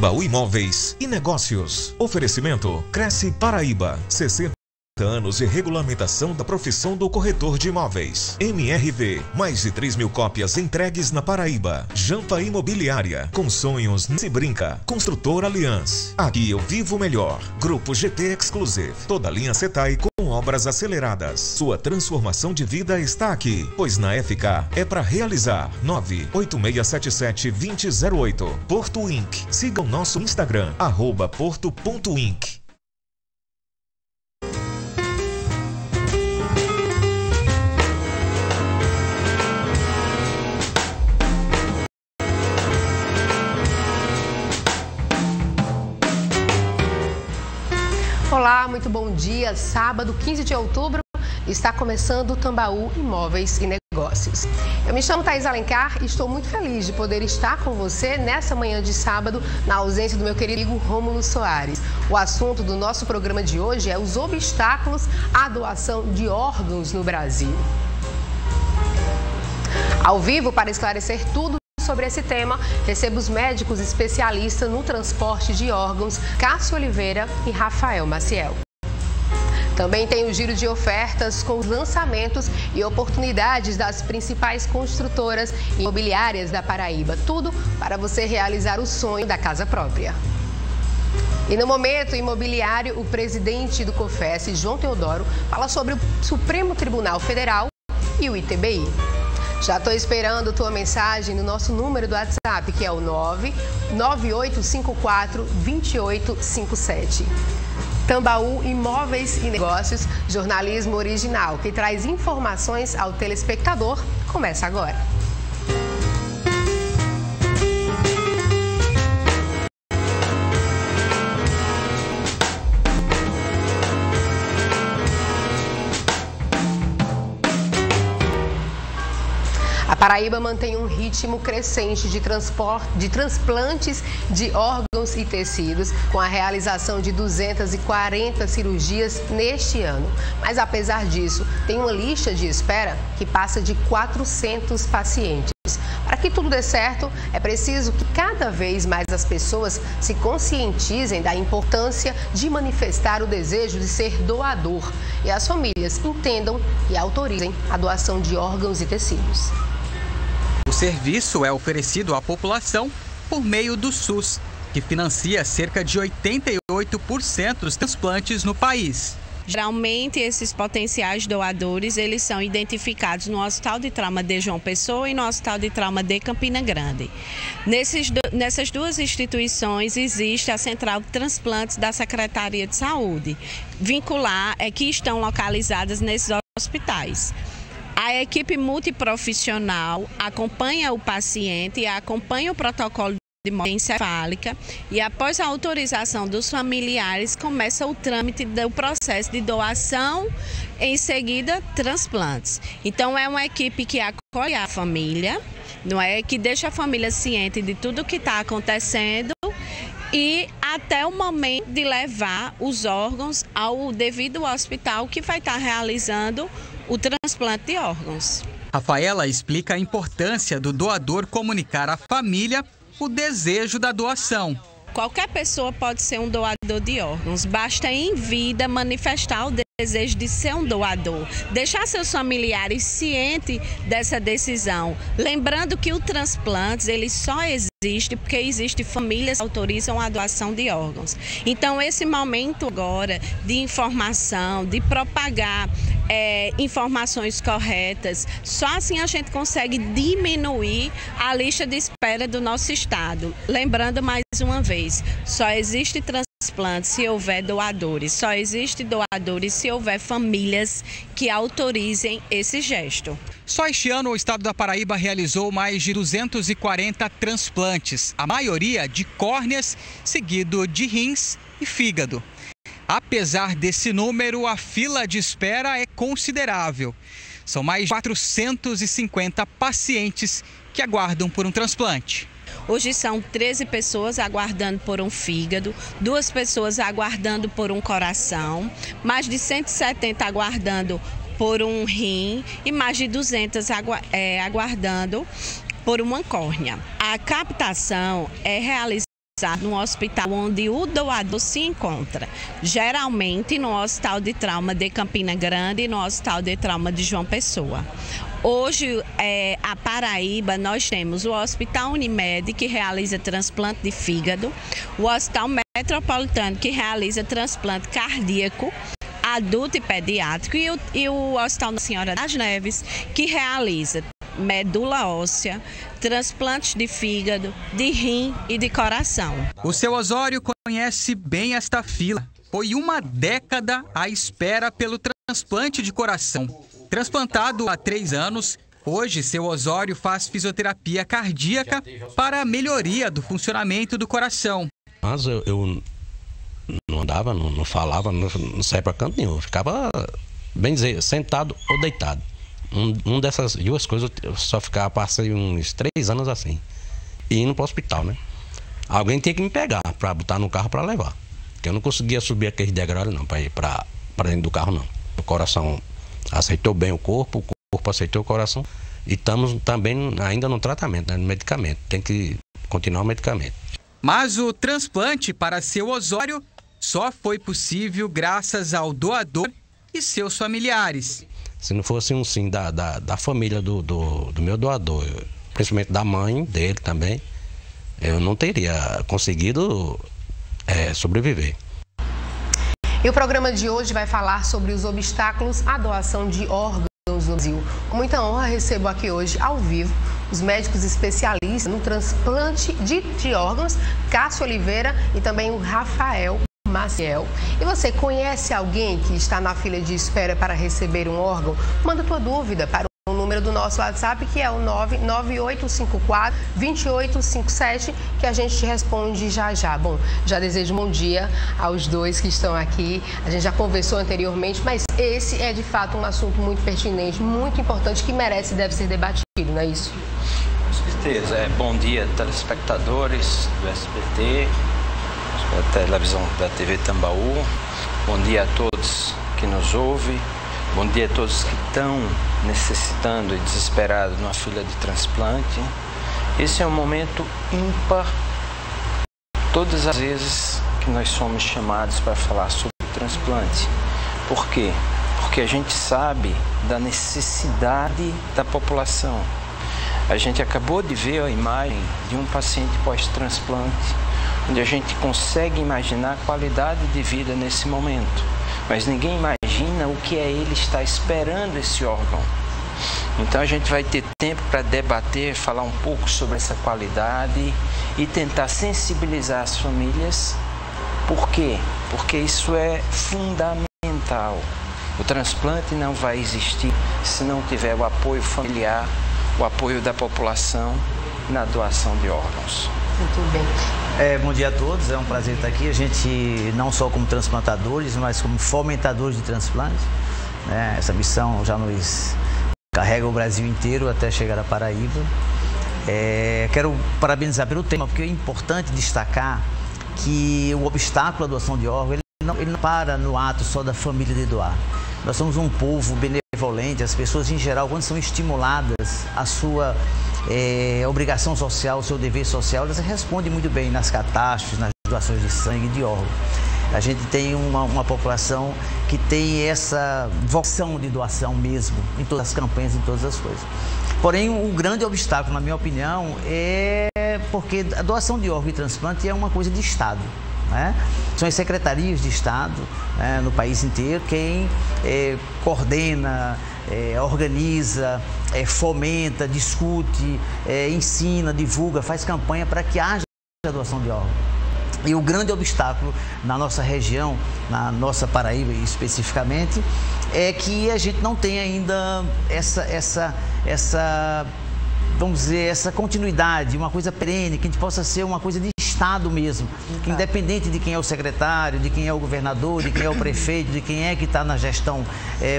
Tambaú Imóveis e Negócios. Oferecimento Cresce Paraíba, 60 anos de regulamentação da profissão do corretor de imóveis. MRV, mais de 3.000 cópias entregues na Paraíba. Jampa Imobiliária, com sonhos se brinca. Construtora Aliança, aqui eu vivo melhor. Grupo GT Exclusive, toda a linha Setai com obras aceleradas. Sua transformação de vida está aqui, pois na FK é para realizar. 98677-2008. Porto Inc. Siga o nosso Instagram, @porto.inc. Olá, muito bom dia. Sábado, 15 de outubro, está começando o Tambaú Imóveis e Negócios. Eu me chamo Thaís Alencar e estou muito feliz de poder estar com você nessa manhã de sábado, na ausência do meu querido amigo Rômulo Soares. O assunto do nosso programa de hoje é os obstáculos à doação de órgãos no Brasil. Ao vivo, para esclarecer tudo sobre esse tema, recebo os médicos especialistas no transporte de órgãos, Cássio Oliveira e Rafael Maciel. Também tem o giro de ofertas com os lançamentos e oportunidades das principais construtoras imobiliárias da Paraíba. Tudo para você realizar o sonho da casa própria. E no momento imobiliário, o presidente do COFES, João Teodoro, fala sobre o Supremo Tribunal Federal e o ITBI. Já estou esperando tua mensagem no nosso número do WhatsApp, que é o 99854-2857. Tambaú Imóveis e Negócios, jornalismo original, que traz informações ao telespectador, começa agora. A Paraíba mantém um ritmo crescente de transplantes de órgãos e tecidos, com a realização de 240 cirurgias neste ano. Mas, apesar disso, tem uma lista de espera que passa de 400 pacientes. Para que tudo dê certo, é preciso que cada vez mais as pessoas se conscientizem da importância de manifestar o desejo de ser doador e as famílias entendam e autorizem a doação de órgãos e tecidos. O serviço é oferecido à população por meio do SUS, que financia cerca de 88% dos transplantes no país. Geralmente, esses potenciais doadores, eles são identificados no Hospital de Trauma de João Pessoa e no Hospital de Trauma de Campina Grande. Nessas duas instituições existe a Central de Transplantes da Secretaria de Saúde, que estão localizadas nesses hospitais. A equipe multiprofissional acompanha o paciente, acompanha o protocolo de morte encefálica e, após a autorização dos familiares, começa o trâmite do processo de doação, em seguida transplantes. Então, é uma equipe que acolhe a família, não é? Que deixa a família ciente de tudo o que está acontecendo e até o momento de levar os órgãos ao devido hospital que vai estar realizando o transplante de órgãos. Rafaela explica a importância do doador comunicar à família o desejo da doação. Qualquer pessoa pode ser um doador de órgãos, basta em vida manifestar o desejo de ser um doador, deixar seus familiares cientes dessa decisão, lembrando que o transplante ele só existe porque existem famílias que autorizam a doação de órgãos. Então, esse momento agora de informação, de propagar informações corretas, só assim a gente consegue diminuir a lista de espera do nosso estado. Lembrando mais uma vez, só existe transplante se houver doadores, só existe doadores se houver famílias que autorizem esse gesto. Só este ano o estado da Paraíba realizou mais de 240 transplantes, a maioria de córneas, seguido de rins e fígado. Apesar desse número, a fila de espera é considerável. São mais de 450 pacientes que aguardam por um transplante. Hoje são 13 pessoas aguardando por um fígado, 2 pessoas aguardando por um coração, mais de 170 aguardando por um rim e mais de 200 aguardando por uma córnea. A captação é realizada no hospital onde o doador se encontra, geralmente no Hospital de Trauma de Campina Grande e no Hospital de Trauma de João Pessoa. Hoje, a Paraíba, nós temos o Hospital Unimed, que realiza transplante de fígado, o Hospital Metropolitano, que realiza transplante cardíaco, adulto e pediátrico, e o Hospital Nossa Senhora das Neves, que realiza medula óssea, transplantes de fígado, de rim e de coração. O seu Osório conhece bem esta fila. Foi uma década à espera pelo transplante de coração. Transplantado há 3 anos, hoje seu Osório faz fisioterapia cardíaca para a melhoria do funcionamento do coração. Mas eu não andava, não falava, não saía para canto nenhum. Eu ficava, bem dizer, sentado ou deitado. Dessas 2 coisas eu só ficava, passei uns 3 anos assim. E indo para o hospital, né? Alguém tinha que me pegar para botar no carro para levar. Porque eu não conseguia subir aqueles degraus não, para ir para dentro do carro não. O coração aceitou bem o corpo aceitou o coração. E estamos também ainda no tratamento, né, no medicamento. Tem que continuar o medicamento. Mas o transplante para seu Osório só foi possível graças ao doador e seus familiares. Se não fosse um sim da família do meu doador, principalmente da mãe dele também, eu não teria conseguido sobreviver. E o programa de hoje vai falar sobre os obstáculos à doação de órgãos no Brasil. Com muita honra, recebo aqui hoje, ao vivo, os médicos especialistas no transplante de órgãos, Cássio Oliveira e também o Rafael Maciel. E você conhece alguém que está na fila de espera para receber um órgão? Manda tua dúvida para o número do nosso WhatsApp, que é o 99854-2857, que a gente te responde já já. Bom, já desejo um bom dia aos 2 que estão aqui. A gente já conversou anteriormente, mas esse é de fato um assunto muito pertinente, muito importante, que merece e deve ser debatido, não é isso? Com certeza. Bom dia, telespectadores do SBT, da televisão da TV Tambaú. Bom dia a todos que nos ouvem. Bom dia a todos que estão necessitando e desesperados numa fila de transplante. Esse é um momento ímpar, todas as vezes que nós somos chamados para falar sobre transplante. Por quê? Porque a gente sabe da necessidade da população. A gente acabou de ver a imagem de um paciente pós-transplante, onde a gente consegue imaginar a qualidade de vida nesse momento, mas ninguém imagina o que é ele estar esperando esse órgão. Então a gente vai ter tempo para debater, falar um pouco sobre essa qualidade e tentar sensibilizar as famílias. Por quê? Porque isso é fundamental. O transplante não vai existir se não tiver o apoio familiar, o apoio da população na doação de órgãos. Muito bem. Bom dia a todos, é um prazer estar aqui. A gente, não só como transplantadores, mas como fomentadores de transplante, né? Essa missão já nos carrega o Brasil inteiro até chegar à Paraíba. Quero parabenizar pelo tema, porque é importante destacar que o obstáculo à doação de órgãos, ele não para no ato só da família de doar. Nós somos um povo benevolente, as pessoas em geral, quando são estimuladas a sua obrigação social, o seu dever social, elas respondem muito bem nas catástrofes, nas doações de sangue e de órgão. A gente tem uma população que tem essa vocação de doação mesmo, em todas as campanhas, em todas as coisas. Porém, um grande obstáculo, na minha opinião, é porque a doação de órgão e transplante é uma coisa de Estado, né? São as secretarias de Estado, né, no país inteiro quem coordena, organiza, fomenta, discute, ensina, divulga, faz campanha para que haja a doação de órgão. E o grande obstáculo na nossa região, na nossa Paraíba especificamente, é que a gente não tem ainda essa vamos dizer, essa continuidade, uma coisa perene, que a gente possa ser uma coisa de Estado mesmo, que independente de quem é o secretário, de quem é o governador, de quem é o prefeito, de quem é que está na gestão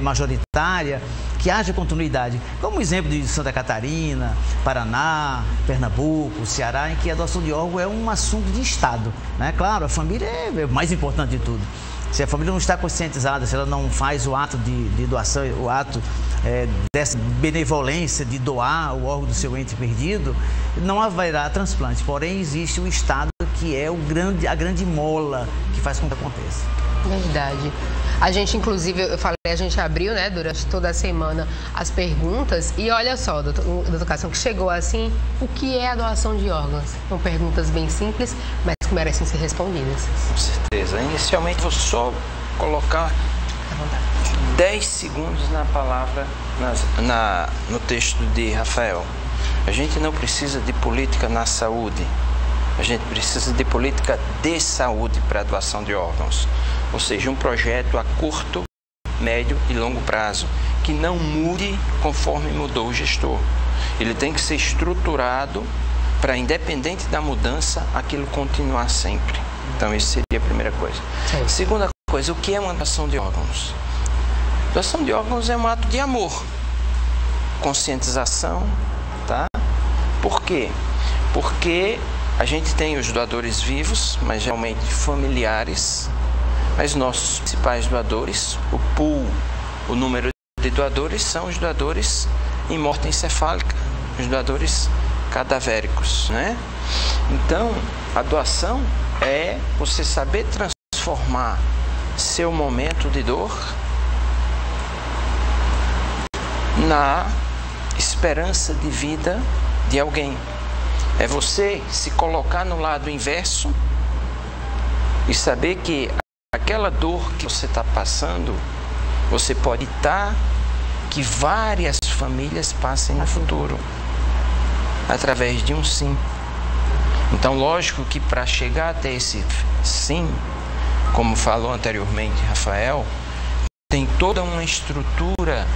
majoritária, que haja continuidade. Como o exemplo de Santa Catarina, Paraná, Pernambuco, Ceará, em que a doação de órgão é um assunto de Estado, né? Claro, a família é o mais importante de tudo. Se a família não está conscientizada, se ela não faz o ato de doação, o ato dessa benevolência de doar o órgão do seu ente perdido, não haverá transplante. Porém, existe o Estado que é a grande mola que faz com que aconteça. Verdade. A gente, inclusive, eu falei, a gente abriu, né, durante toda a semana as perguntas e olha só, doutor Cássio, que chegou assim, o que é a doação de órgãos? São perguntas bem simples, mas que merecem ser respondidas. Com certeza. Inicialmente, vou só colocar 10 segundos na palavra, no texto de Rafael. A gente não precisa de política na saúde. A gente precisa de política de saúde para a doação de órgãos. Ou seja, um projeto a curto, médio e longo prazo, que não mude conforme mudou o gestor. Ele tem que ser estruturado para, independente da mudança, aquilo continuar sempre. Então, isso seria a primeira coisa. Sim. Segunda coisa, o que é uma doação de órgãos? Doação de órgãos é um ato de amor, conscientização, tá? Por quê? Porque a gente tem os doadores vivos, mas geralmente familiares, mas nossos principais doadores, o pool, o número de doadores, são os doadores em morte encefálica, os doadores cadavéricos, né? Então, a doação é você saber transformar seu momento de dor na esperança de vida de alguém. É você se colocar no lado inverso e saber que aquela dor que você está passando, você pode evitar que várias famílias passem no futuro, através de um sim. Então, lógico que para chegar até esse sim, como falou anteriormente Rafael, tem toda uma estrutura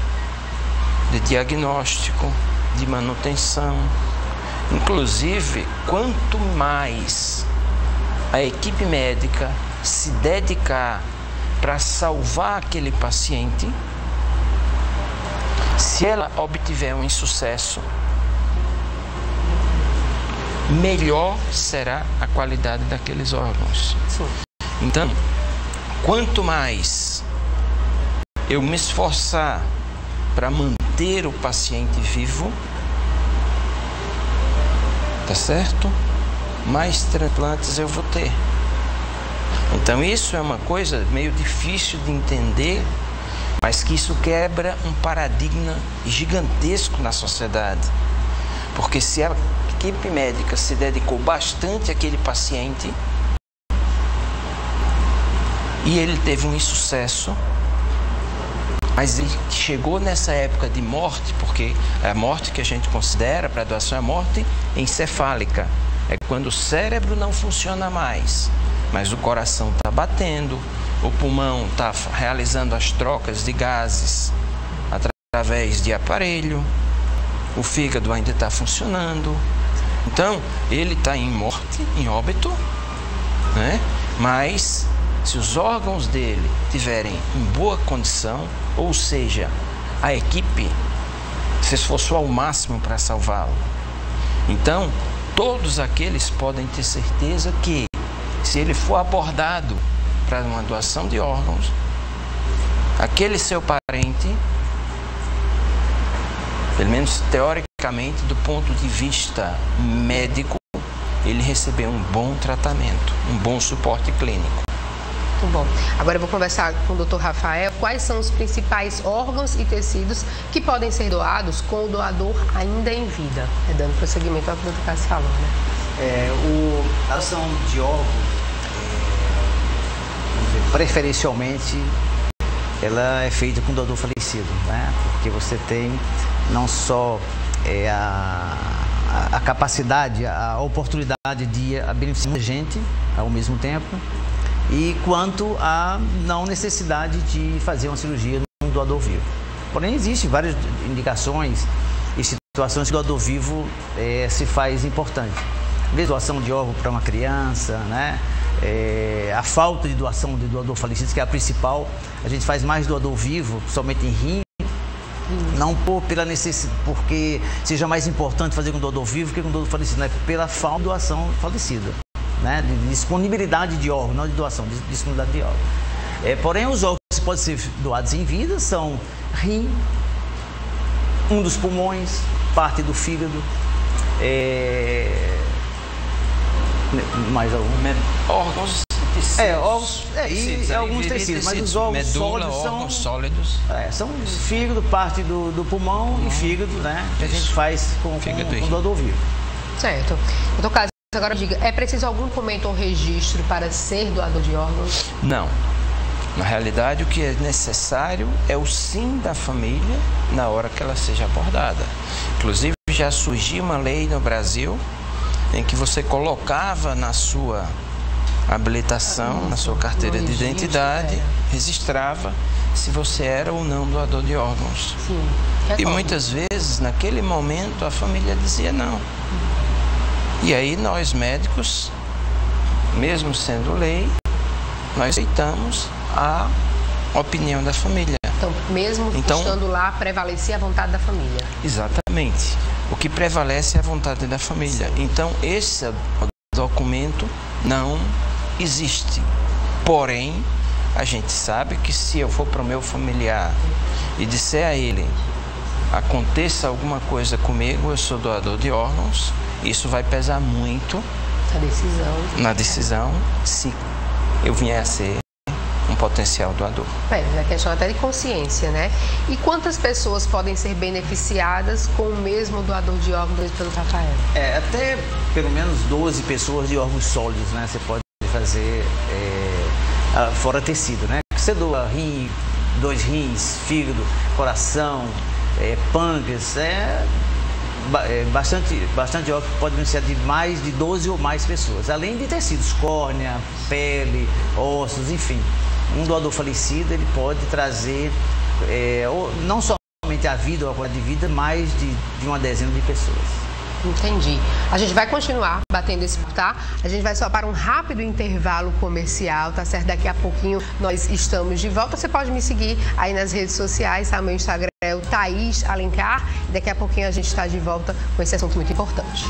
de diagnóstico, de manutenção. Inclusive, quanto mais a equipe médica se dedicar para salvar aquele paciente, se ela obtiver um insucesso, melhor será a qualidade daqueles órgãos. Sim. Então, quanto mais eu me esforçar para manter o paciente vivo, tá certo? Mais transplantes eu vou ter. Então isso é uma coisa meio difícil de entender, mas que isso quebra um paradigma gigantesco na sociedade. Porque se a equipe médica se dedicou bastante àquele paciente e ele teve um insucesso, mas ele chegou nessa época de morte, porque a morte que a gente considera para a doação é a morte encefálica. É quando o cérebro não funciona mais, mas o coração está batendo, o pulmão está realizando as trocas de gases através de aparelho, o fígado ainda está funcionando. Então, ele está em morte, em óbito, né? Mas se os órgãos dele tiverem em boa condição, ou seja, a equipe se esforçou ao máximo para salvá-lo. Então, todos aqueles podem ter certeza que, se ele for abordado para uma doação de órgãos, aquele seu parente, pelo menos teoricamente, do ponto de vista médico, ele recebeu um bom tratamento, um bom suporte clínico. Muito bom. Agora eu vou conversar com o Dr. Rafael. Quais são os principais órgãos e tecidos que podem ser doados com o doador ainda em vida? Dando prosseguimento ao que o Dr. Cássio falou, né? A doação de órgãos, preferencialmente, ela é feita com o doador falecido, né? Porque você tem não só a capacidade, a oportunidade de beneficiar muita gente ao mesmo tempo, e quanto a não necessidade de fazer uma cirurgia num doador vivo. Porém, existem várias indicações e situações que o doador vivo se faz importante. Às vezes, doação de órgão para uma criança, né? A falta de doação de doador falecido, que é a principal, a gente faz mais doador vivo, somente em rim, não pela necessidade, porque seja mais importante fazer com doador vivo que com doador falecido, né? Pela falta de doação falecida, né? De disponibilidade de órgão, não de doação, de disponibilidade de órgão. Porém, os órgãos que podem ser doados em vida são rim, um dos pulmões, parte do fígado, Mais algum? Órgãos de tecidos. E alguns tecidos, mas os órgãos medula, sólidos órgãos sólidos. São fígado, parte do pulmão e fígado, né? Que a gente faz com doador vivo. Certo. Doutor Cássio, agora diga, é preciso algum documento ou registro para ser doador de órgãos? Não. Na realidade, o que é necessário é o sim da família na hora que ela seja abordada. Inclusive, já surgiu uma lei no Brasil em que você colocava na sua habilitação, na sua carteira de identidade, registrava se você era ou não doador de órgãos. Sim. E muitas vezes, naquele momento, a família dizia não. E aí nós médicos, mesmo sendo lei, nós aceitamos a opinião da família. Então, mesmo estando lá, prevalecia a vontade da família. Exatamente. O que prevalece é a vontade da família. Então, esse documento não existe. Porém, a gente sabe que se eu for para o meu familiar e disser a ele, aconteça alguma coisa comigo, eu sou doador de órgãos, isso vai pesar muito na decisão se eu vier a ser um potencial doador. É questão até de consciência, né? E quantas pessoas podem ser beneficiadas com o mesmo doador de órgãos pelo Rafael? Até pelo menos 12 pessoas de órgãos sólidos, né? Você pode fazer fora tecido, né? Você doa rim, 2 rins, fígado, coração, pâncreas, bastante órgão que pode beneficiar de mais de 12 ou mais pessoas, além de tecidos, córnea, pele, ossos, enfim. Um doador falecido, ele pode trazer não somente a vida ou a qualidade de vida, mais de uma dezena de pessoas. Entendi. A gente vai continuar batendo esse papo, tá? A gente vai só para um rápido intervalo comercial, tá certo? Daqui a pouquinho nós estamos de volta. Você pode me seguir aí nas redes sociais, tá? Meu Instagram é o Thaís Alencar. E daqui a pouquinho a gente está de volta com esse assunto muito importante.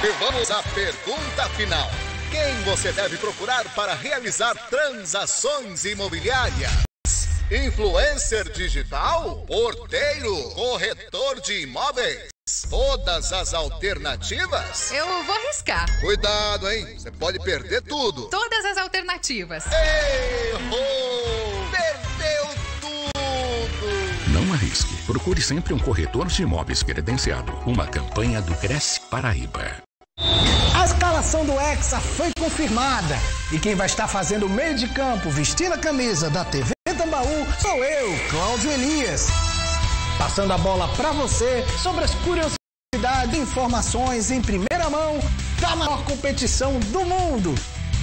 E vamos à pergunta final. Quem você deve procurar para realizar transações imobiliárias? Influencer digital? Porteiro? Corretor de imóveis? Todas as alternativas? Eu vou arriscar. Cuidado, hein? Você pode perder tudo. Todas as alternativas. Errou! Perdeu tudo! Não arrisque. Procure sempre um corretor de imóveis credenciado. Uma campanha do Cresce Paraíba. A escalação do Hexa foi confirmada. E quem vai estar fazendo o meio de campo, vestindo a camisa da TV Tambaú, sou eu, Cláudio Elias. Passando a bola para você sobre as curiosidades e informações em primeira mão da maior competição do mundo,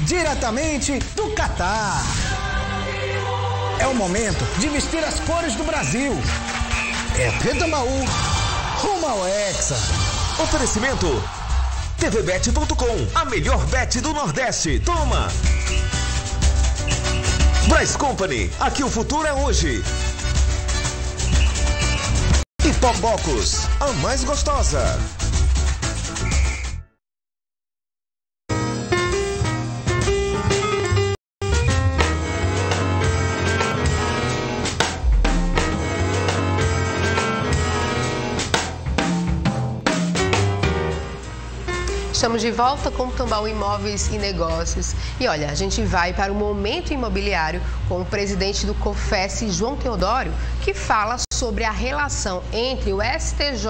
diretamente do Catar. É o momento de vestir as cores do Brasil. É TV Tambaú, rumo ao Hexa. Oferecimento tvbet.com, a melhor bet do Nordeste. Toma! Bryce Company, aqui o futuro é hoje. E Tombocos, a mais gostosa. Estamos de volta com o Tambaú Imóveis e Negócios. E olha, a gente vai para o Momento Imobiliário com o presidente do COFES, João Teodório, que fala sobre a relação entre o STJ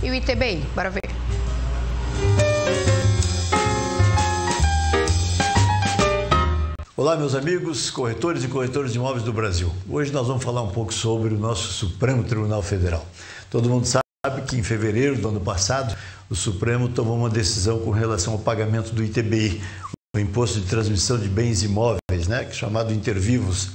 e o ITBI. Bora ver. Olá, meus amigos, corretores e corretoras de imóveis do Brasil. Hoje nós vamos falar um pouco sobre o nosso Supremo Tribunal Federal. Todo mundo sabe que em fevereiro do ano passado, o Supremo tomou uma decisão com relação ao pagamento do ITBI, o Imposto de Transmissão de Bens Imóveis, né, chamado Intervivos.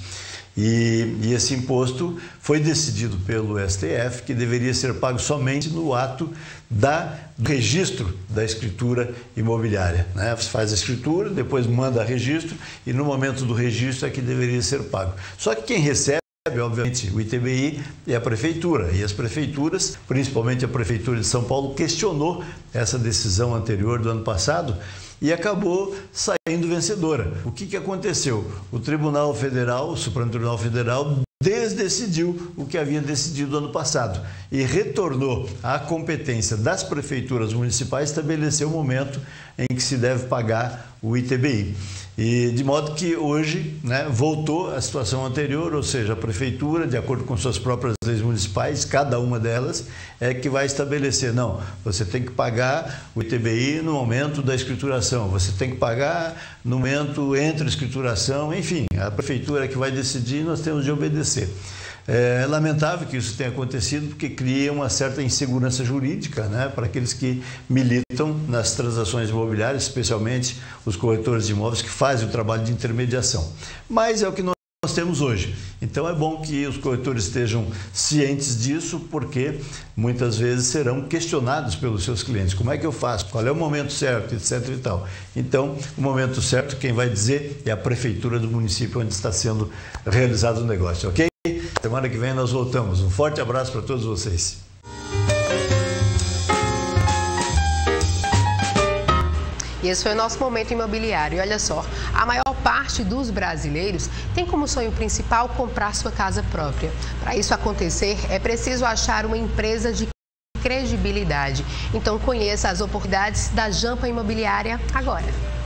E esse imposto foi decidido pelo STF que deveria ser pago somente no ato do registro da escritura imobiliária, né? Você faz a escritura, depois manda registro e no momento do registro é que deveria ser pago. Só que quem recebe obviamente, o ITBI e a Prefeitura. E as prefeituras, principalmente a Prefeitura de São Paulo, questionou essa decisão anterior do ano passado e acabou saindo vencedora. O que aconteceu? O Tribunal Federal, o Supremo Tribunal Federal, desdecidiu o que havia decidido ano passado e retornou à competência das prefeituras municipais estabelecer o momento em que se deve pagar o ITBI. E de modo que hoje, né, voltou à situação anterior, ou seja, a prefeitura, de acordo com suas próprias leis municipais, cada uma delas, é que vai estabelecer, não, você tem que pagar o ITBI no momento da escrituração, você tem que pagar no momento entre a escrituração, enfim, a prefeitura é que vai decidir e nós temos de obedecer. É lamentável que isso tenha acontecido porque cria uma certa insegurança jurídica, né, para aqueles que militam nas transações imobiliárias, especialmente os corretores de imóveis que fazem o trabalho de intermediação. Mas é o que nós temos hoje. Então é bom que os corretores estejam cientes disso, porque muitas vezes serão questionados pelos seus clientes. Como é que eu faço? Qual é o momento certo, etc. e tal. Então, o momento certo, quem vai dizer é a prefeitura do município onde está sendo realizado o negócio, ok? Semana que vem nós voltamos. Um forte abraço para todos vocês. E esse foi o nosso Momento Imobiliário. E olha só, a maior parte dos brasileiros tem como sonho principal comprar sua casa própria. Para isso acontecer, é preciso achar uma empresa de credibilidade. Então conheça as oportunidades da Jampa Imobiliária agora.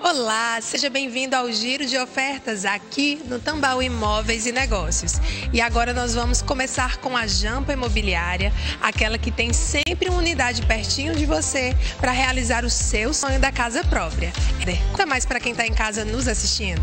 Olá, seja bem-vindo ao Giro de Ofertas aqui no Tambaú Imóveis e Negócios. E agora nós vamos começar com a Jampa Imobiliária, aquela que tem sempre uma unidade pertinho de você para realizar o seu sonho da casa própria. Conta mais para quem está em casa nos assistindo.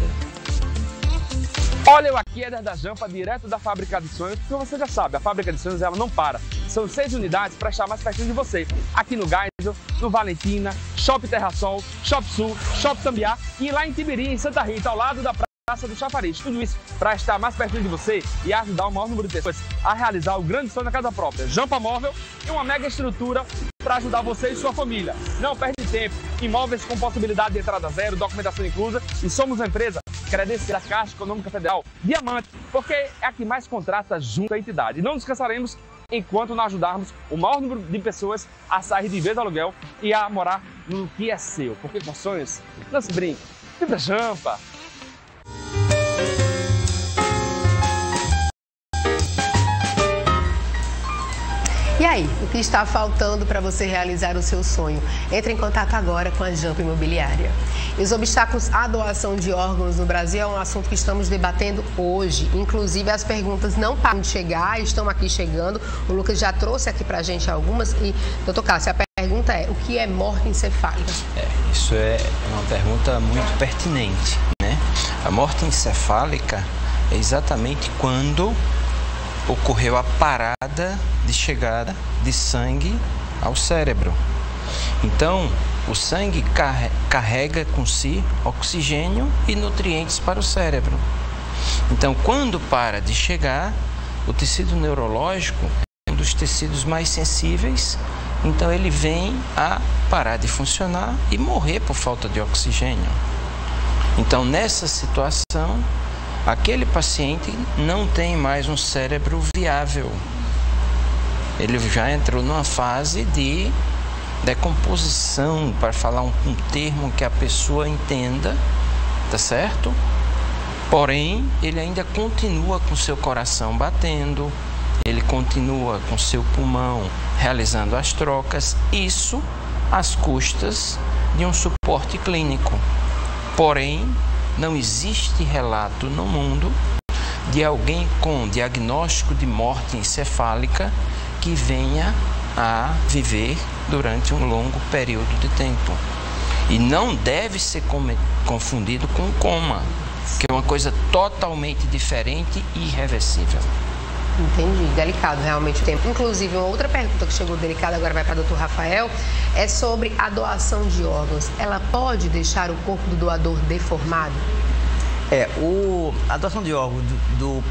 Olha, eu aqui, Éder da Jampa, direto da Fábrica de Sonhos, porque você já sabe, a Fábrica de Sonhos ela não para. São 6 unidades para estar mais pertinho de você. Aqui no Geisel, no Valentina, Shopping Terra Sol, Shopping Sul, Shopping Tambiá e lá em Tibiri, em Santa Rita, ao lado da Praça do Chafariz. Tudo isso para estar mais pertinho de você e ajudar o maior número de pessoas a realizar o grande sonho da casa própria. Jampa Móvel e uma mega estrutura para ajudar você e sua família. Não perde tempo. Imóveis com possibilidade de entrada zero, documentação inclusa, e somos uma empresa credenciada da Caixa Econômica Federal Diamante, porque é a que mais contrata junto à entidade. Não descansaremos enquanto não ajudarmos o maior número de pessoas a sair de vez do aluguel e a morar no que é seu. Porque com sonhos não se brinca. Vem pra Jampa! E aí, o que está faltando para você realizar o seu sonho? Entre em contato agora com a Jampa Imobiliária. E os obstáculos à doação de órgãos no Brasil é um assunto que estamos debatendo hoje. Inclusive, as perguntas não param de chegar, estão aqui chegando. O Lucas já trouxe aqui para a gente algumas. E, doutor Cássio, a pergunta é, o que é morte encefálica? Isso é uma pergunta muito pertinente, né? A morte encefálica é exatamente quando ocorreu a parada de chegada de sangue ao cérebro. Então, o sangue carrega com si oxigênio e nutrientes para o cérebro. Então, quando para de chegar, o tecido neurológico é um dos tecidos mais sensíveis, então ele vem a parar de funcionar e morrer por falta de oxigênio. Então, nessa situação, aquele paciente não tem mais um cérebro viável. Ele já entrou numa fase de decomposição, para falar um termo que a pessoa entenda, tá certo? Porém, ele ainda continua com seu coração batendo, ele continua com seu pulmão realizando as trocas, isso às custas de um suporte clínico. Porém, não existe relato no mundo de alguém com diagnóstico de morte encefálica que venha a viver durante um longo período de tempo. E não deve ser confundido com coma, que é uma coisa totalmente diferente e irreversível. Entendi, delicado realmente o tempo. Inclusive, uma outra pergunta que chegou delicada, agora vai para o doutor Rafael, é sobre a doação de órgãos. Ela pode deixar o corpo do doador deformado? A doação de órgãos do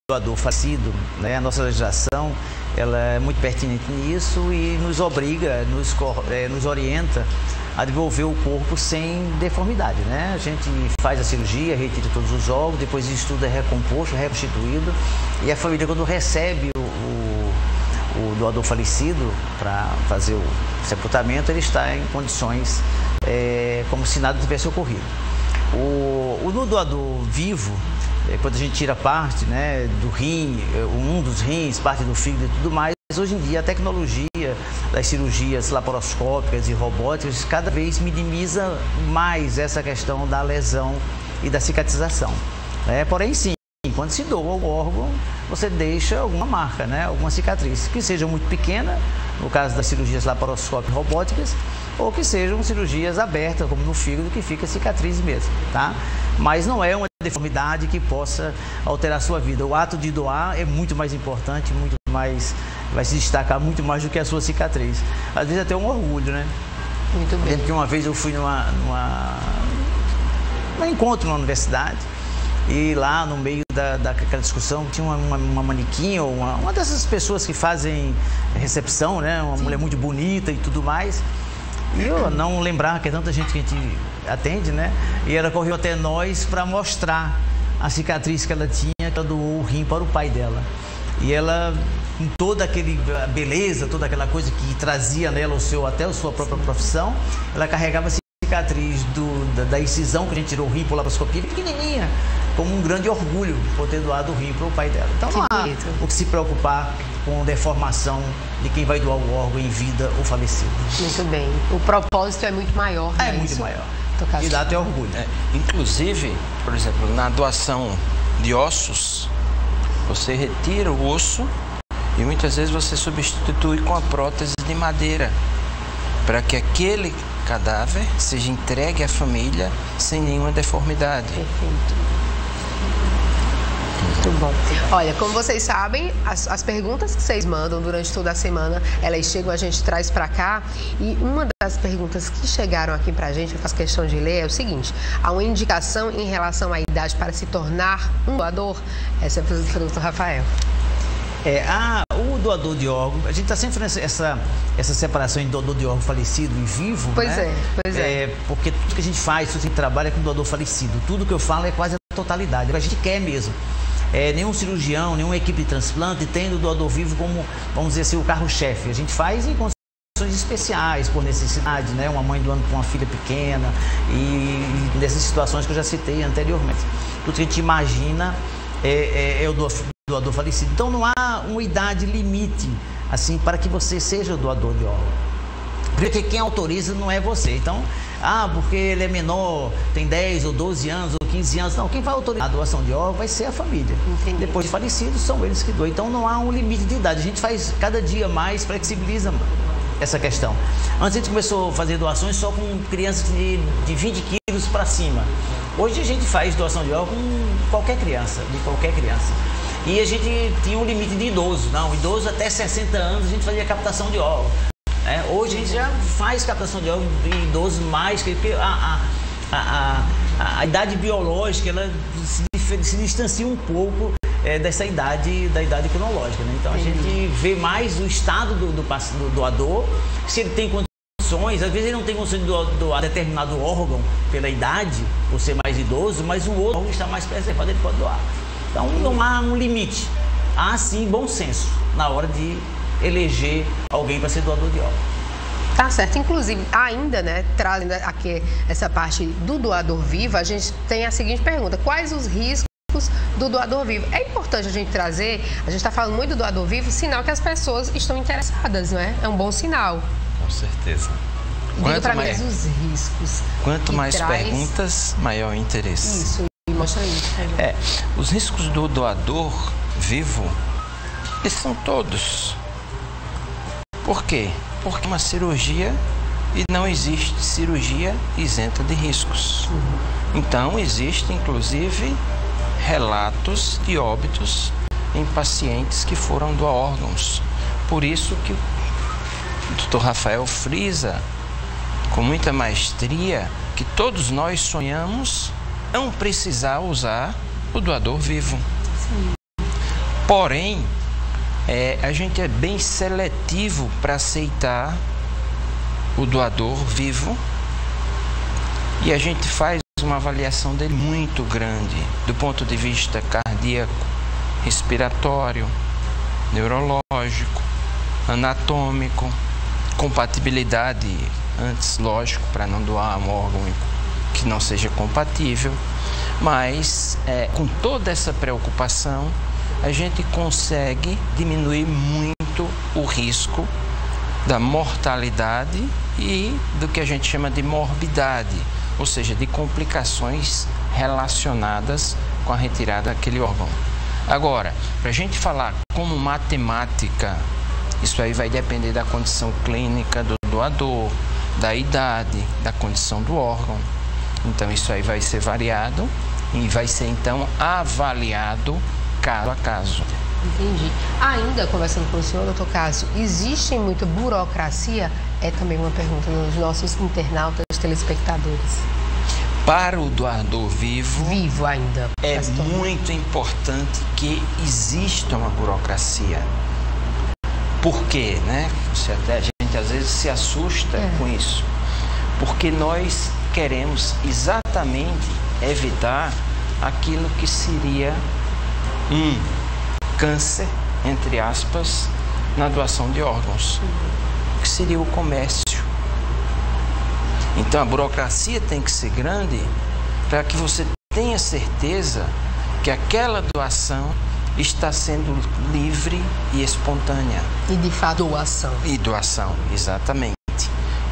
doador falecido, né, a nossa legislação, ela é muito pertinente nisso e nos obriga, nos orienta a devolver o corpo sem deformidade, né? A gente faz a cirurgia, retira todos os órgãos, depois isso tudo é recomposto, reconstituído, e a família, quando recebe o doador falecido para fazer o sepultamento, ele está em condições como se nada tivesse ocorrido. No doador vivo, quando a gente tira parte, né, do rim, um dos rins, parte do fígado e tudo mais, hoje em dia a tecnologia das cirurgias laparoscópicas e robóticas cada vez minimiza mais essa questão da lesão e da cicatrização. Porém, sim, quando se doa o órgão, você deixa alguma marca, né, alguma cicatriz, que seja muito pequena, no caso das cirurgias laparoscópicas e robóticas, ou que sejam cirurgias abertas, como no fígado, que fica cicatriz mesmo, tá? Mas não é uma deformidade que possa alterar a sua vida. O ato de doar é muito mais importante, muito mais, vai se destacar muito mais do que a sua cicatriz. Às vezes até um orgulho, né? Muito bem. Lembro que uma vez eu fui num encontro na universidade, e lá no meio daquela discussão tinha uma manequim, ou uma dessas pessoas que fazem recepção, né? Uma mulher muito bonita e tudo mais. E eu não lembrava que é tanta gente que a gente atende, né? E ela correu até nós para mostrar a cicatriz que ela tinha, que ela doou o rim para o pai dela. E ela, com toda aquela beleza, toda aquela coisa que trazia nela até a sua própria profissão, ela carregava a cicatriz da incisão que a gente tirou o rim por laparoscopia, pequenininha, como um grande orgulho por ter doado o rim para o pai dela. Então não há o que se preocupar com deformação de quem vai doar o órgão em vida ou falecido. Muito bem. O propósito é muito maior. É muito maior. E dá até orgulho. Inclusive, por exemplo, na doação de ossos, você retira o osso e muitas vezes você substitui com a prótese de madeira, para que aquele cadáver seja entregue à família sem nenhuma deformidade. Perfeito. Muito bom. Olha, como vocês sabem, as perguntas que vocês mandam durante toda a semana, elas chegam, a gente traz para cá. E uma das perguntas que chegaram aqui pra gente, eu faço questão de ler, é o seguinte: há uma indicação em relação à idade para se tornar um doador? Essa é a pergunta do Dr. Rafael. O doador de órgão, a gente está sempre nessa separação em doador de órgão falecido e vivo, pois né? Pois é. Porque tudo que a gente faz, tudo que a gente trabalha é com doador falecido. Tudo que eu falo é quase a totalidade, a gente quer mesmo. Nenhum cirurgião, nenhuma equipe de transplante tem o doador vivo como, vamos dizer assim, o carro-chefe. A gente faz em condições especiais, por necessidade, né? Uma mãe doando para uma filha pequena e nessas situações que eu já citei anteriormente. Tudo que a gente imagina é o doador falecido. Então não há uma idade limite assim para que você seja o doador de órgão. Porque quem autoriza não é você. Então, porque ele é menor, tem 10 ou 12 anos ou 15 anos. Não, quem vai autorizar a doação de órgão vai ser a família. Entendi. Depois de falecidos, são eles que doam. Então não há um limite de idade. A gente faz cada dia mais, flexibiliza essa questão. Antes a gente começou a fazer doações só com crianças de 20 quilos para cima. Hoje a gente faz doação de órgão com qualquer criança, de qualquer criança. E a gente tinha um limite de idoso. Não, idoso até 60 anos a gente fazia captação de órgão. Hoje a gente já faz captação de órgão de idosos mais, porque a idade biológica ela se distancia um pouco dessa idade, da idade cronológica, né? Então a gente vê mais o estado do doador, se ele tem condições, às vezes ele não tem condições de doar determinado órgão pela idade, por ser mais idoso, mas o outro órgão está mais preservado, ele pode doar. Então não há um limite, há sim bom senso na hora de eleger alguém para ser doador de órgão. Tá certo. Inclusive, ainda, né, trazendo aqui essa parte do doador vivo, a gente tem a seguinte pergunta: quais os riscos do doador vivo? É importante a gente trazer, a gente está falando muito do doador vivo, sinal que as pessoas estão interessadas, não é? É um bom sinal. Com certeza. Diga para mim os riscos. Quanto mais perguntas, maior o interesse. Isso, e mostra aí. Os riscos do doador vivo, esses são todos. Por quê? Porque é uma cirurgia e não existe cirurgia isenta de riscos. Então, existe inclusive relatos de óbitos em pacientes que foram doar órgãos. Por isso que o Dr. Rafael frisa com muita maestria que todos nós sonhamos não precisar usar o doador vivo. Sim. Porém, a gente é bem seletivo para aceitar o doador vivo E a gente faz uma avaliação dele muito grande, do ponto de vista cardíaco, respiratório, neurológico, anatômico, compatibilidade, antes, lógico, para não doar um órgão que não seja compatível, mas com toda essa preocupação, a gente consegue diminuir muito o risco da mortalidade e do que a gente chama de morbidade, ou seja, de complicações relacionadas com a retirada daquele órgão. Agora, para a gente falar como matemática, isso aí vai depender da condição clínica do doador, da idade, da condição do órgão. Então, isso aí vai ser variado e vai ser, então, avaliado caso a caso. Entendi. Ainda, conversando com o senhor, doutor Cássio, existe muita burocracia? É também uma pergunta dos nossos internautas, telespectadores. Para o doador vivo ainda, é muito importante que exista uma burocracia. Por quê, né? A gente às vezes se assusta com isso. Porque nós queremos exatamente evitar aquilo que seria um câncer, entre aspas, na doação de órgãos, que seria o comércio. Então a burocracia tem que ser grande para que você tenha certeza que aquela doação está sendo livre e espontânea. E de fato doação. E doação, exatamente.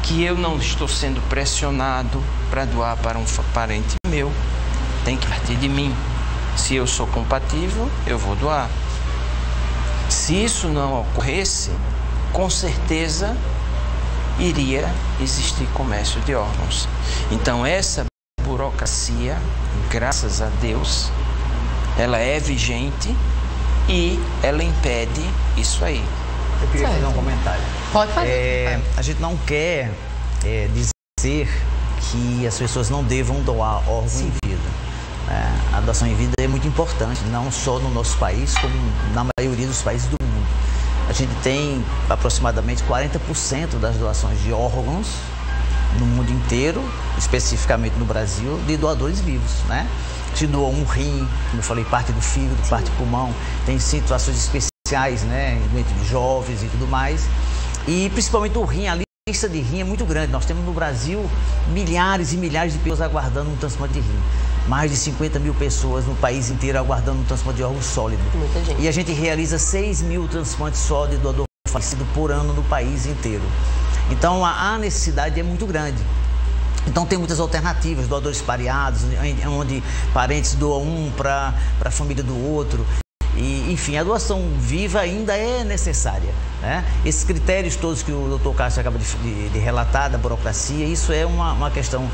Que eu não estou sendo pressionado para doar para um parente meu, tem que partir de mim. Se eu sou compatível, eu vou doar. Se isso não ocorresse, com certeza iria existir comércio de órgãos. Então essa burocracia, graças a Deus, ela é vigente e ela impede isso aí. Eu queria fazer um comentário. Pode fazer. A gente não quer dizer que as pessoas não devam doar órgão em vida. A doação em vida é muito importante, não só no nosso país, como na maioria dos países do mundo. A gente tem aproximadamente 40% das doações de órgãos no mundo inteiro, especificamente no Brasil, de doadores vivos, né? Se doa um rim, como eu falei, parte do fígado, parte do pulmão, tem situações especiais, né? Entre jovens e tudo mais. E principalmente o rim, a lista de rim é muito grande. Nós temos no Brasil milhares e milhares de pessoas aguardando um transplante de rim. Mais de 50 mil pessoas no país inteiro aguardando um transplante de órgão sólido. Muita gente. E a gente realiza 6 mil transplantes só de doador falecido por ano no país inteiro. Então a necessidade é muito grande. Então tem muitas alternativas, doadores pareados, onde parentes doam um para a família do outro. E, enfim, a doação viva ainda é necessária, né? Esses critérios todos que o doutor Cássio acaba de relatar, da burocracia, isso é uma questão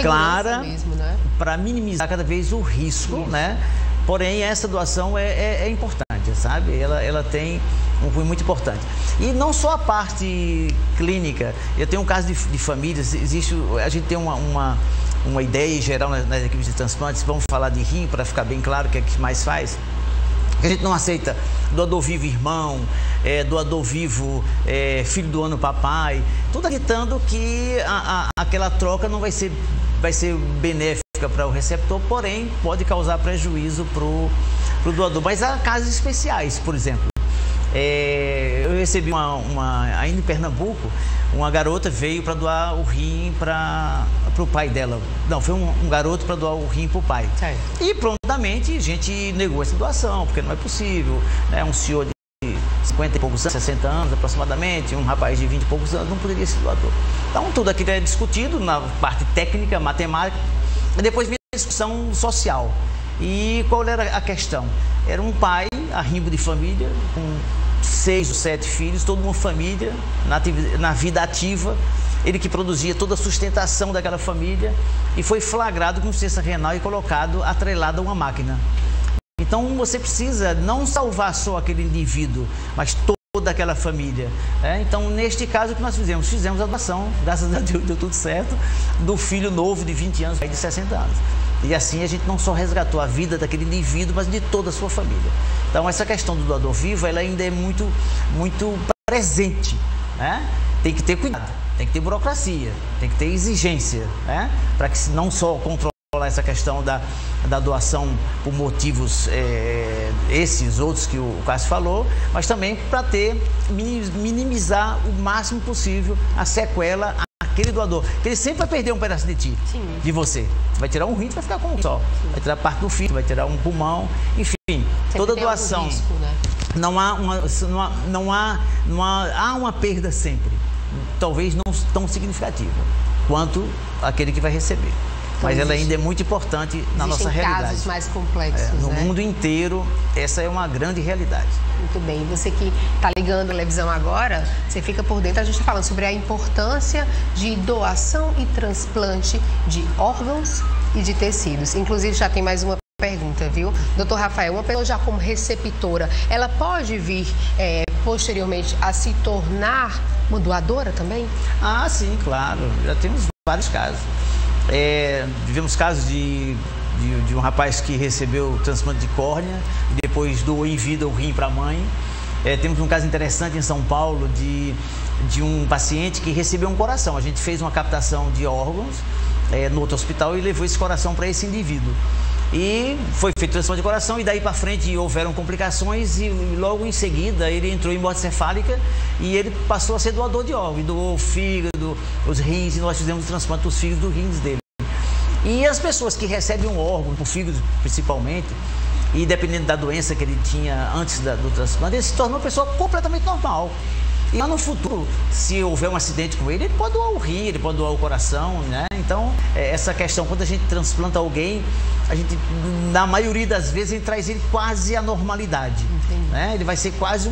clara, né? Para minimizar cada vez o risco, né? Porém, essa doação é importante, sabe? Ela tem um cunho muito importante. E não só a parte clínica. Eu tenho um caso de famílias, a gente tem uma ideia geral nas equipes de transplantes, vamos falar de rim para ficar bem claro o que é que mais faz. A gente não aceita doador vivo irmão, doador vivo filho do ano papai, tudo acreditando que aquela troca não vai ser benéfica para o receptor, porém pode causar prejuízo para o doador. Mas há casos especiais, por exemplo. Eu recebi ainda em Pernambuco, uma garota veio para doar o rim para o pai dela. Não, foi um garoto para doar o rim para o pai. E prontamente a gente negou essa doação, porque não é possível, né? Um senhor de 50 e poucos anos, 60 anos aproximadamente, um rapaz de 20 e poucos anos não poderia ser doador. Então tudo aquilo é discutido na parte técnica, matemática, e depois vem a discussão social. E qual era a questão? Era um pai, arrimo de família, com 6 ou 7 filhos, toda uma família na vida ativa, ele que produzia toda a sustentação daquela família, e foi flagrado com insuficiência renal e colocado atrelado a uma máquina. Então você precisa não salvar só aquele indivíduo, mas toda aquela família, né? Então neste caso o que nós fizemos? Fizemos a doação, graças a Deus deu tudo certo, do filho novo de 20 anos, de 60 anos. E assim a gente não só resgatou a vida daquele indivíduo, mas de toda a sua família. Então essa questão do doador vivo, ela ainda é muito presente, né? Tem que ter cuidado, tem que ter burocracia, tem que ter exigência, né? Para que não só controlar essa questão da doação por motivos esses outros que o Cássio falou, mas também para minimizar o máximo possível a sequela aquele doador, que ele sempre vai perder um pedaço de ti, de você. Vai tirar um rim, vai ficar com um só. Vai tirar parte do fígado, vai tirar um pulmão, enfim. Sempre toda doação. Risco, né? Não há uma perda sempre. Talvez não tão significativa quanto aquele que vai receber. Mas ela ainda é muito importante na nossa realidade. Casos mais complexos, no né? mundo inteiro, essa é uma grande realidade. Muito bem. Você que está ligando a televisão agora, você fica por dentro. A gente está falando sobre a importância de doação e transplante de órgãos e de tecidos. Inclusive, já tem mais uma pergunta, viu? Doutor Rafael, uma pessoa já como receptora, ela pode vir posteriormente a se tornar uma doadora também? Ah, sim, claro. Já temos vários casos. Tivemos casos de um rapaz que recebeu transplante de córnea e depois doou em vida o rim para a mãe. Temos um caso interessante em São Paulo de um paciente que recebeu um coração. A gente fez uma captação de órgãos no outro hospital e levou esse coração para esse indivíduo. E foi feito transplante de coração e daí para frente houveram complicações e logo em seguida ele entrou em morte cefálica e ele passou a ser doador de órgãos, doou o fígado, os rins, e nós fizemos o transplante dos fígados dos rins dele. E as pessoas que recebem um órgão, o fígado principalmente, e dependendo da doença que ele tinha antes do transplante, ele se torna uma pessoa completamente normal. E lá no futuro, se houver um acidente com ele pode doar o rim, ele pode doar o coração, né? Então, essa questão, quando a gente transplanta alguém, a gente, na maioria das vezes, a gente traz ele quase à normalidade. Né? Ele vai ser quase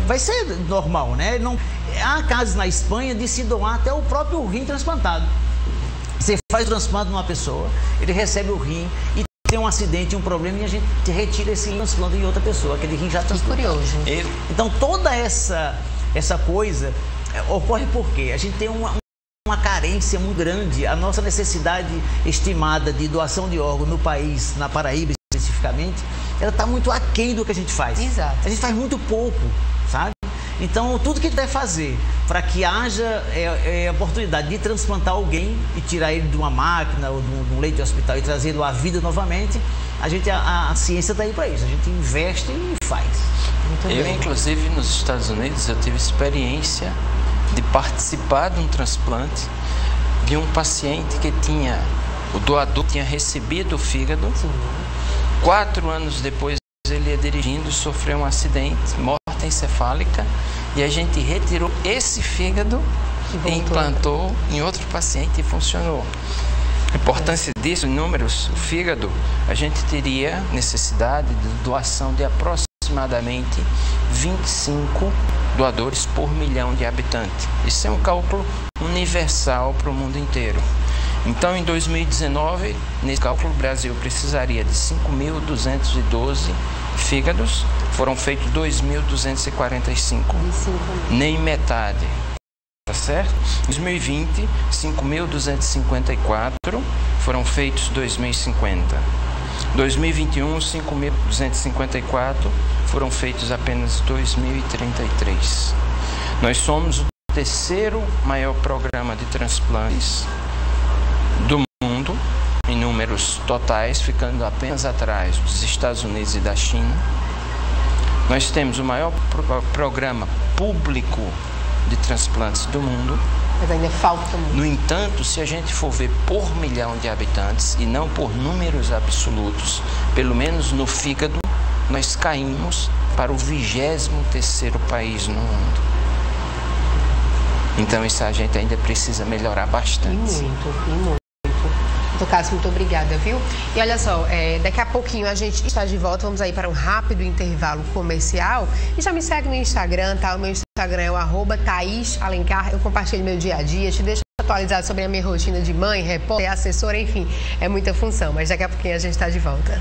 vai ser normal, né? Há casos na Espanha de se doar até o próprio rim transplantado. Você faz o transplante numa pessoa, ele recebe o rim e tem um acidente, um problema, e a gente retira esse rim e transplanta em outra pessoa, aquele rim já transplantado. Curioso. Então, toda essa coisa ocorre porque a gente tem uma carência muito grande. A nossa necessidade estimada de doação de órgão no país, na Paraíba especificamente, ela está muito aquém do que a gente faz. Exato. A gente faz muito pouco, sabe? Então, tudo que deve fazer para que haja a oportunidade de transplantar alguém e tirar ele de uma máquina ou de um leito de hospital e trazê-lo à vida novamente, a ciência está aí para isso. A gente investe e faz. Inclusive, nos Estados Unidos, eu tive experiência de participar de um transplante de um paciente que o doador tinha recebido o fígado. Sim. 4 anos depois, ele ia dirigindo, sofreu um acidente, morte encefálica, e a gente retirou esse fígado e implantou em outro paciente e funcionou. A importância disso, em números, o fígado, a gente teria necessidade de doação de aproximadamente 25 doadores por milhão de habitantes. Isso é um cálculo universal para o mundo inteiro. Então, em 2019, nesse cálculo, o Brasil precisaria de 5.212 fígados, foram feitos 2.245, nem metade, tá certo? Em 2020, 5.254, foram feitos 2.050. 2021, 5.254, foram feitos apenas 2.033. Nós somos o terceiro maior programa de transplantes do mundo, em números totais, ficando apenas atrás dos Estados Unidos e da China. Nós temos o maior programa público de transplantes do mundo. Mas ainda falta muito. No entanto, se a gente for ver por milhão de habitantes e não por números absolutos, pelo menos no fígado, nós caímos para o 23º país no mundo. Então, isso a gente ainda precisa melhorar bastante. E muito. Doutor Cássio, muito obrigada, viu? E olha só, daqui a pouquinho a gente está de volta, vamos aí para um rápido intervalo comercial. E já me segue no Instagram, tá? O meu Instagram é o @Thaís Alencar. Eu compartilho meu dia a dia, te deixo atualizado sobre a minha rotina de mãe, repórter, assessora, enfim, é muita função. Mas daqui a pouquinho a gente está de volta.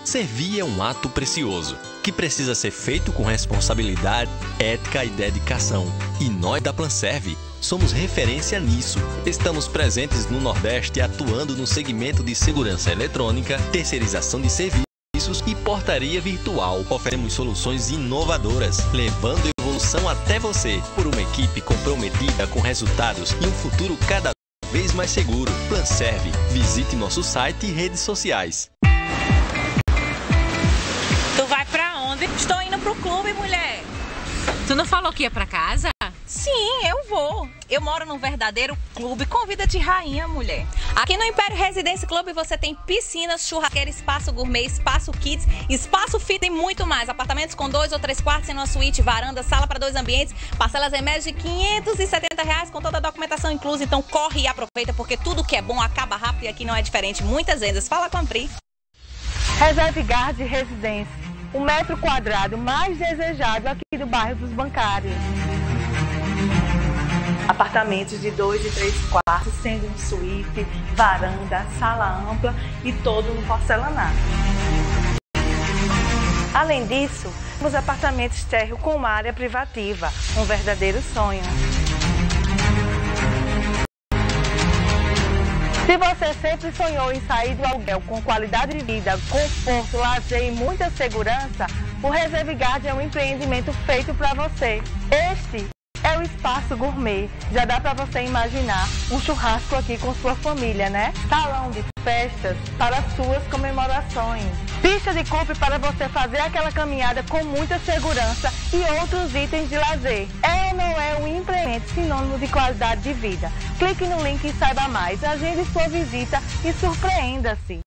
Servir é um ato precioso. que precisa ser feito com responsabilidade, ética e dedicação. E nós da Planserve somos referência nisso. Estamos presentes no Nordeste atuando no segmento de segurança eletrônica, terceirização de serviços e portaria virtual. Oferecemos soluções inovadoras, levando evolução até você, por uma equipe comprometida com resultados e um futuro cada vez mais seguro. Planserve. Visite nosso site e redes sociais. Tu vai pra onde? Estou indo pro clube, mulher. Tu não falou que ia pra casa? Sim, eu vou. Eu moro num verdadeiro clube com vida de rainha, mulher. Aqui no Império Residência Clube você tem piscinas, churrasqueira, espaço gourmet, espaço kids, espaço fit e muito mais. Apartamentos com 2 ou 3 quartos em uma suíte, varanda, sala para 2 ambientes, parcelas em média de R$570 com toda a documentação inclusa. Então corre e aproveita porque tudo que é bom acaba rápido e aqui não é diferente. Muitas vendas. Fala com a Pri. Reserve Gard Residência, o metro quadrado mais desejado aqui do bairro dos Bancários. Apartamentos de 2 e 3 quartos, sendo um suíte, varanda, sala ampla e todo no porcelanato. Além disso, temos apartamentos térreo com área privativa, um verdadeiro sonho. Se você sempre sonhou em sair do aluguel com qualidade de vida, conforto, lazer e muita segurança, o Reserve Gard é um empreendimento feito para você. Este é o Espaço Gourmet. Já dá para você imaginar um churrasco aqui com sua família, né? Salão de festas para suas comemorações. Pista de coupe para você fazer aquela caminhada com muita segurança e outros itens de lazer. É ou não é um empreendimento sinônimo de qualidade de vida? Clique no link e saiba mais. Agende sua visita e surpreenda-se.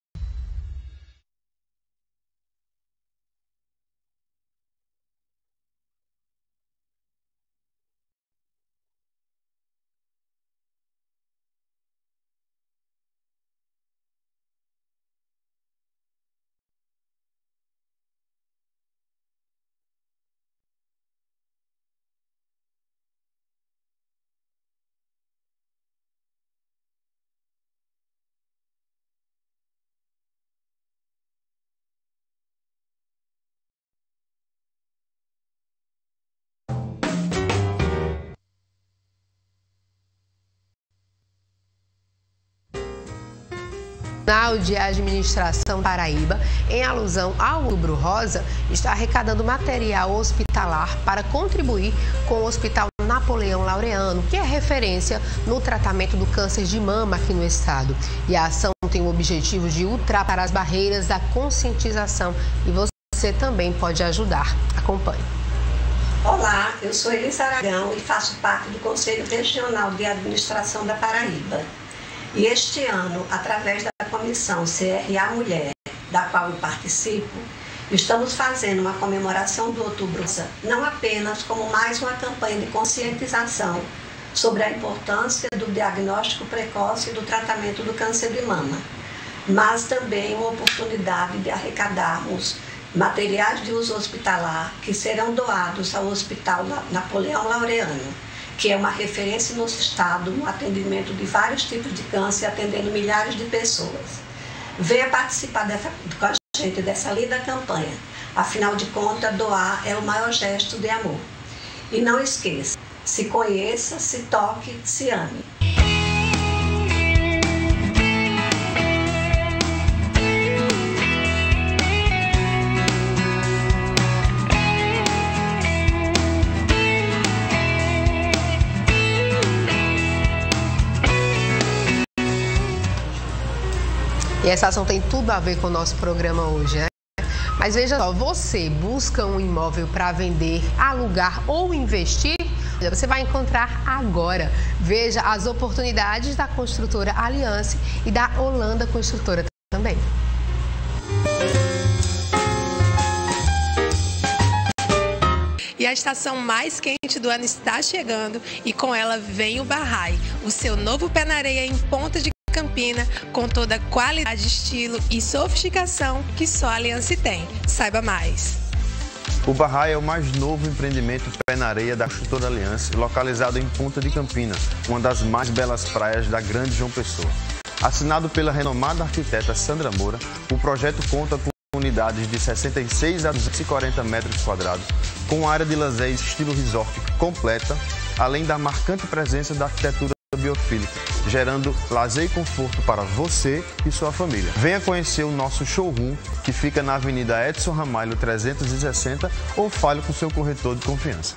O Tribunal de Administração Paraíba, em alusão ao Outubro Rosa, está arrecadando material hospitalar para contribuir com o Hospital Napoleão Laureano, que é referência no tratamento do câncer de mama aqui no estado. E a ação tem o objetivo de ultrapassar as barreiras da conscientização e você também pode ajudar. Acompanhe. Olá, eu sou Elisa Aragão e faço parte do Conselho Regional de Administração da Paraíba. E este ano, através da Comissão CRA Mulher, da qual eu participo, estamos fazendo uma comemoração do Outubro Rosa, não apenas como mais uma campanha de conscientização sobre a importância do diagnóstico precoce e do tratamento do câncer de mama, mas também uma oportunidade de arrecadarmos materiais de uso hospitalar que serão doados ao Hospital Napoleão Laureano, que é uma referência no estado no atendimento de vários tipos de câncer, atendendo milhares de pessoas. Venha participar com a gente dessa linda campanha. Afinal de contas, doar é o maior gesto de amor. E não esqueça, se conheça, se toque, se ame. E essa ação tem tudo a ver com o nosso programa hoje, né? Mas veja só, você busca um imóvel para vender, alugar ou investir? Você vai encontrar agora. Veja as oportunidades da construtora Aliança e da Holanda Construtora também. E a estação mais quente do ano está chegando e com ela vem o Barrai, o seu novo pé na areia em Ponta de Campina, com toda a qualidade, estilo e sofisticação que só a Aliança tem. Saiba mais. O Barrai é o mais novo empreendimento pé na areia da construtora Aliança, localizado em Ponta de Campina, uma das mais belas praias da Grande João Pessoa. Assinado pela renomada arquiteta Sandra Moura, o projeto conta com unidades de 66 a 240 metros quadrados, com área de lazer estilo resort completa, além da marcante presença da arquitetura biofílica, gerando lazer e conforto para você e sua família. Venha conhecer o nosso showroom, que fica na Avenida Edson Ramalho 360, ou fale com seu corretor de confiança.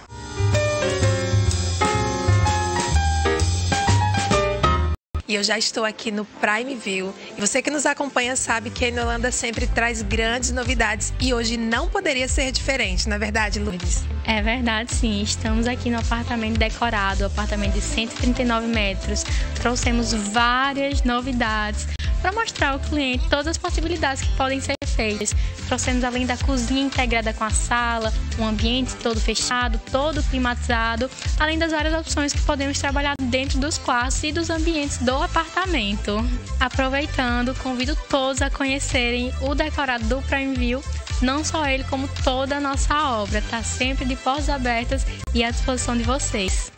E eu já estou aqui no Prime View. E você que nos acompanha sabe que a Inolanda sempre traz grandes novidades. E hoje não poderia ser diferente, não é verdade, Lourdes? É verdade, sim. Estamos aqui no apartamento decorado, apartamento de 139 metros. Trouxemos várias novidades para mostrar ao cliente todas as possibilidades que podem ser feitas. Trouxemos, além da cozinha integrada com a sala, um ambiente todo fechado, todo climatizado, além das várias opções que podemos trabalhar dentro dos quartos e dos ambientes do apartamento. Aproveitando, convido todos a conhecerem o decorado do Prime View, não só ele, como toda a nossa obra. Está sempre de portas abertas e à disposição de vocês.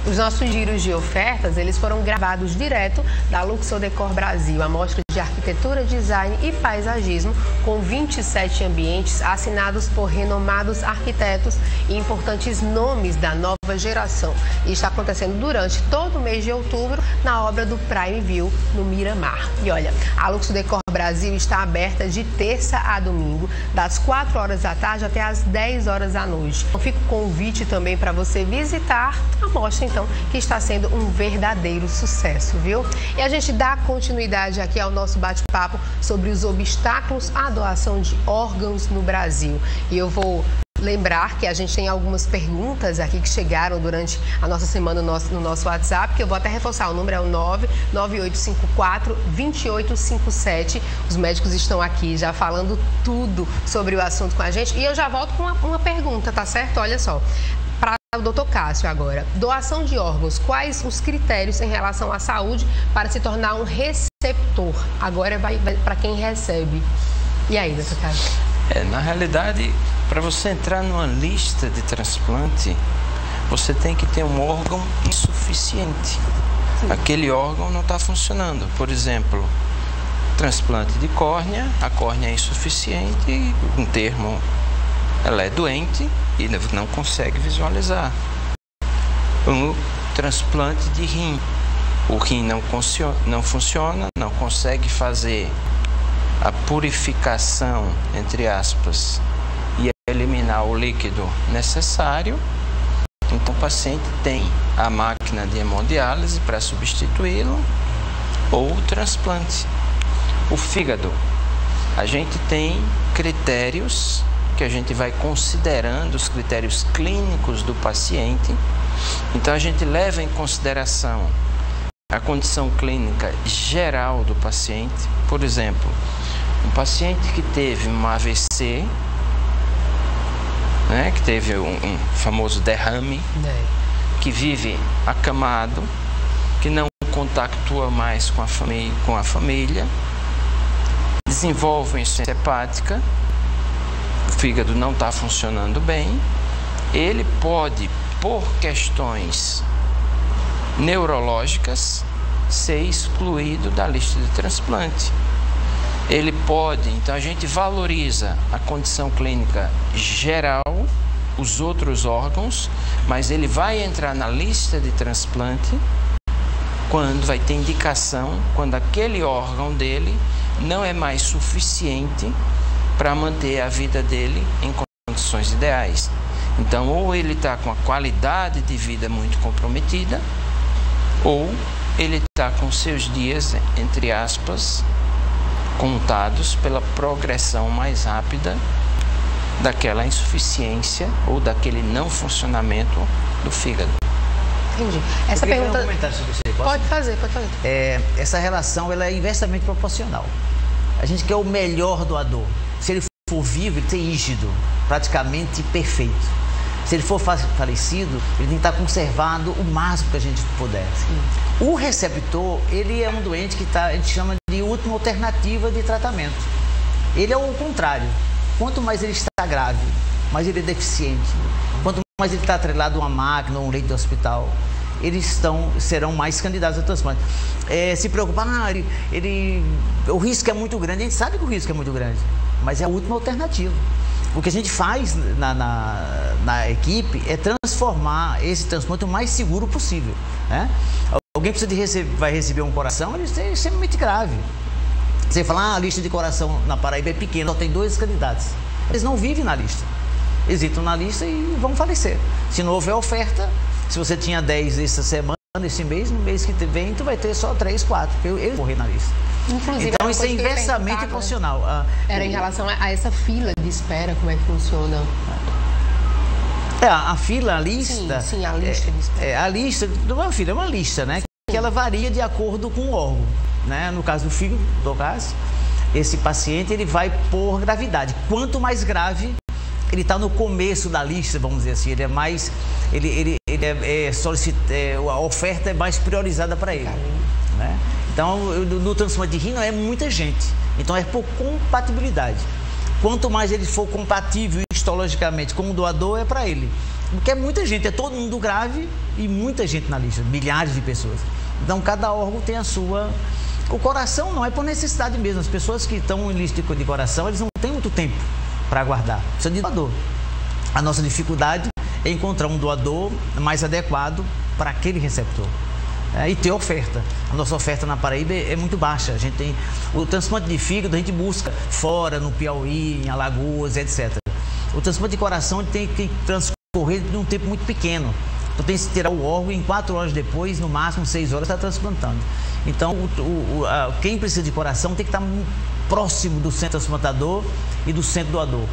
Os nossos giros de ofertas, eles foram gravados direto da Luxor Decor Brasil, a mostra de arquitetura, design e paisagismo, com 27 ambientes assinados por renomados arquitetos e importantes nomes da nova geração. E está acontecendo durante todo o mês de outubro na obra do Prime View, no Miramar. E olha, a Luxor Decor Brasil está aberta de terça a domingo, das 4 horas da tarde até as 10 horas da noite. Fica o convite também para você visitar a mostra, então, que está sendo um verdadeiro sucesso, viu? E a gente dá continuidade aqui ao nosso bate-papo sobre os obstáculos à doação de órgãos no Brasil. E eu vou lembrar que a gente tem algumas perguntas aqui que chegaram durante a nossa semana no nosso WhatsApp, que eu vou até reforçar, o número é o 99854-2857. Os médicos estão aqui já falando tudo sobre o assunto com a gente. E eu já volto com uma pergunta, tá certo? Olha só. Para o doutor Cássio agora, doação de órgãos, quais os critérios em relação à saúde para se tornar um receptor? Agora vai para quem recebe. E aí, doutor Cássio? Na realidade, para você entrar numa lista de transplante, você tem que ter um órgão insuficiente. Sim. Aquele órgão não está funcionando. Por exemplo, transplante de córnea, a córnea é insuficiente, um termo, ela é doente e não consegue visualizar. Um transplante de rim, o rim não funciona, não consegue fazer a purificação, entre aspas, e eliminar o líquido necessário. Então o paciente tem a máquina de hemodiálise para substituí-lo ou o transplante. O fígado, a gente tem critérios que a gente vai considerando, os critérios clínicos do paciente. Então a gente leva em consideração a condição clínica geral do paciente. Por exemplo, um paciente que teve um AVC, né, que teve um famoso derrame, que vive acamado, que não contactua mais com a família, desenvolve insuficiência hepática, o fígado não está funcionando bem, ele pode, por questões neurológicas, ser excluído da lista de transplante. Ele pode, então a gente valoriza a condição clínica geral, os outros órgãos, mas ele vai entrar na lista de transplante quando vai ter indicação, quando aquele órgão dele não é mais suficiente para manter a vida dele em condições ideais. Então, ou ele está com a qualidade de vida muito comprometida, ou ele está com seus dias, entre aspas, contados pela progressão mais rápida daquela insuficiência ou daquele não funcionamento do fígado. Entendi. Essa pergunta... um comentário sobre isso aí, posso? Pode fazer. Essa relação ela é inversamente proporcional. A gente quer o melhor doador. Se ele for vivo, ele tem ser rígido, praticamente perfeito. Se ele for falecido, ele tem que estar conservado o máximo que a gente puder. Sim. O receptor, ele é um doente que a gente chama de última alternativa de tratamento. Ele é o contrário. Quanto mais ele está grave, mais ele é deficiente. Quanto mais ele está atrelado a uma máquina ou um leito de hospital, eles serão mais candidatos a transplante. Se preocupar, o risco é muito grande, a gente sabe que o risco é muito grande, mas é a última alternativa. O que a gente faz na equipe é transformar esse transplante o mais seguro possível, né? Alguém vai receber um coração, isso é extremamente grave. Você fala, a lista de coração na Paraíba é pequena, só tem 2 candidatos. Eles não vivem na lista. Eles entram na lista e vão falecer. Se não houver oferta, se você tinha 10 essa semana, esse mês, no mês que vem, tu vai ter só 3, 4, porque eles morrer na lista. Inclusive, então isso é inversamente proporcional. Era em relação a essa fila de espera, como é que funciona? A fila, a lista... Sim, a lista de espera. A lista, não é uma fila, é uma lista, né? Que ela varia de acordo com o órgão, né? No caso do fígado, do caso, esse paciente ele vai por gravidade. Quanto mais grave, ele está no começo da lista, vamos dizer assim, ele é mais... a oferta é mais priorizada para ele, né? Então, no transplante de rim não é muita gente, então é por compatibilidade. Quanto mais ele for compatível histologicamente com o doador, é para ele. Porque é muita gente, é todo mundo grave e muita gente na lista, milhares de pessoas. Então, cada órgão tem a sua... O coração não é por necessidade mesmo. As pessoas que estão em lista de coração, eles não têm muito tempo para aguardar. Precisa de doador. A nossa dificuldade é encontrar um doador mais adequado para aquele receptor. E ter oferta. A nossa oferta na Paraíba é muito baixa. A gente tem o transplante de fígado, a gente busca fora, no Piauí, em Alagoas, etc. O transplante de coração ele tem que transcorrer de um tempo muito pequeno. Então tem que tirar o órgão e em 4 horas depois, no máximo 6 horas, está transplantando. Então quem precisa de coração tem que estar próximo do centro transplantador e do centro doador.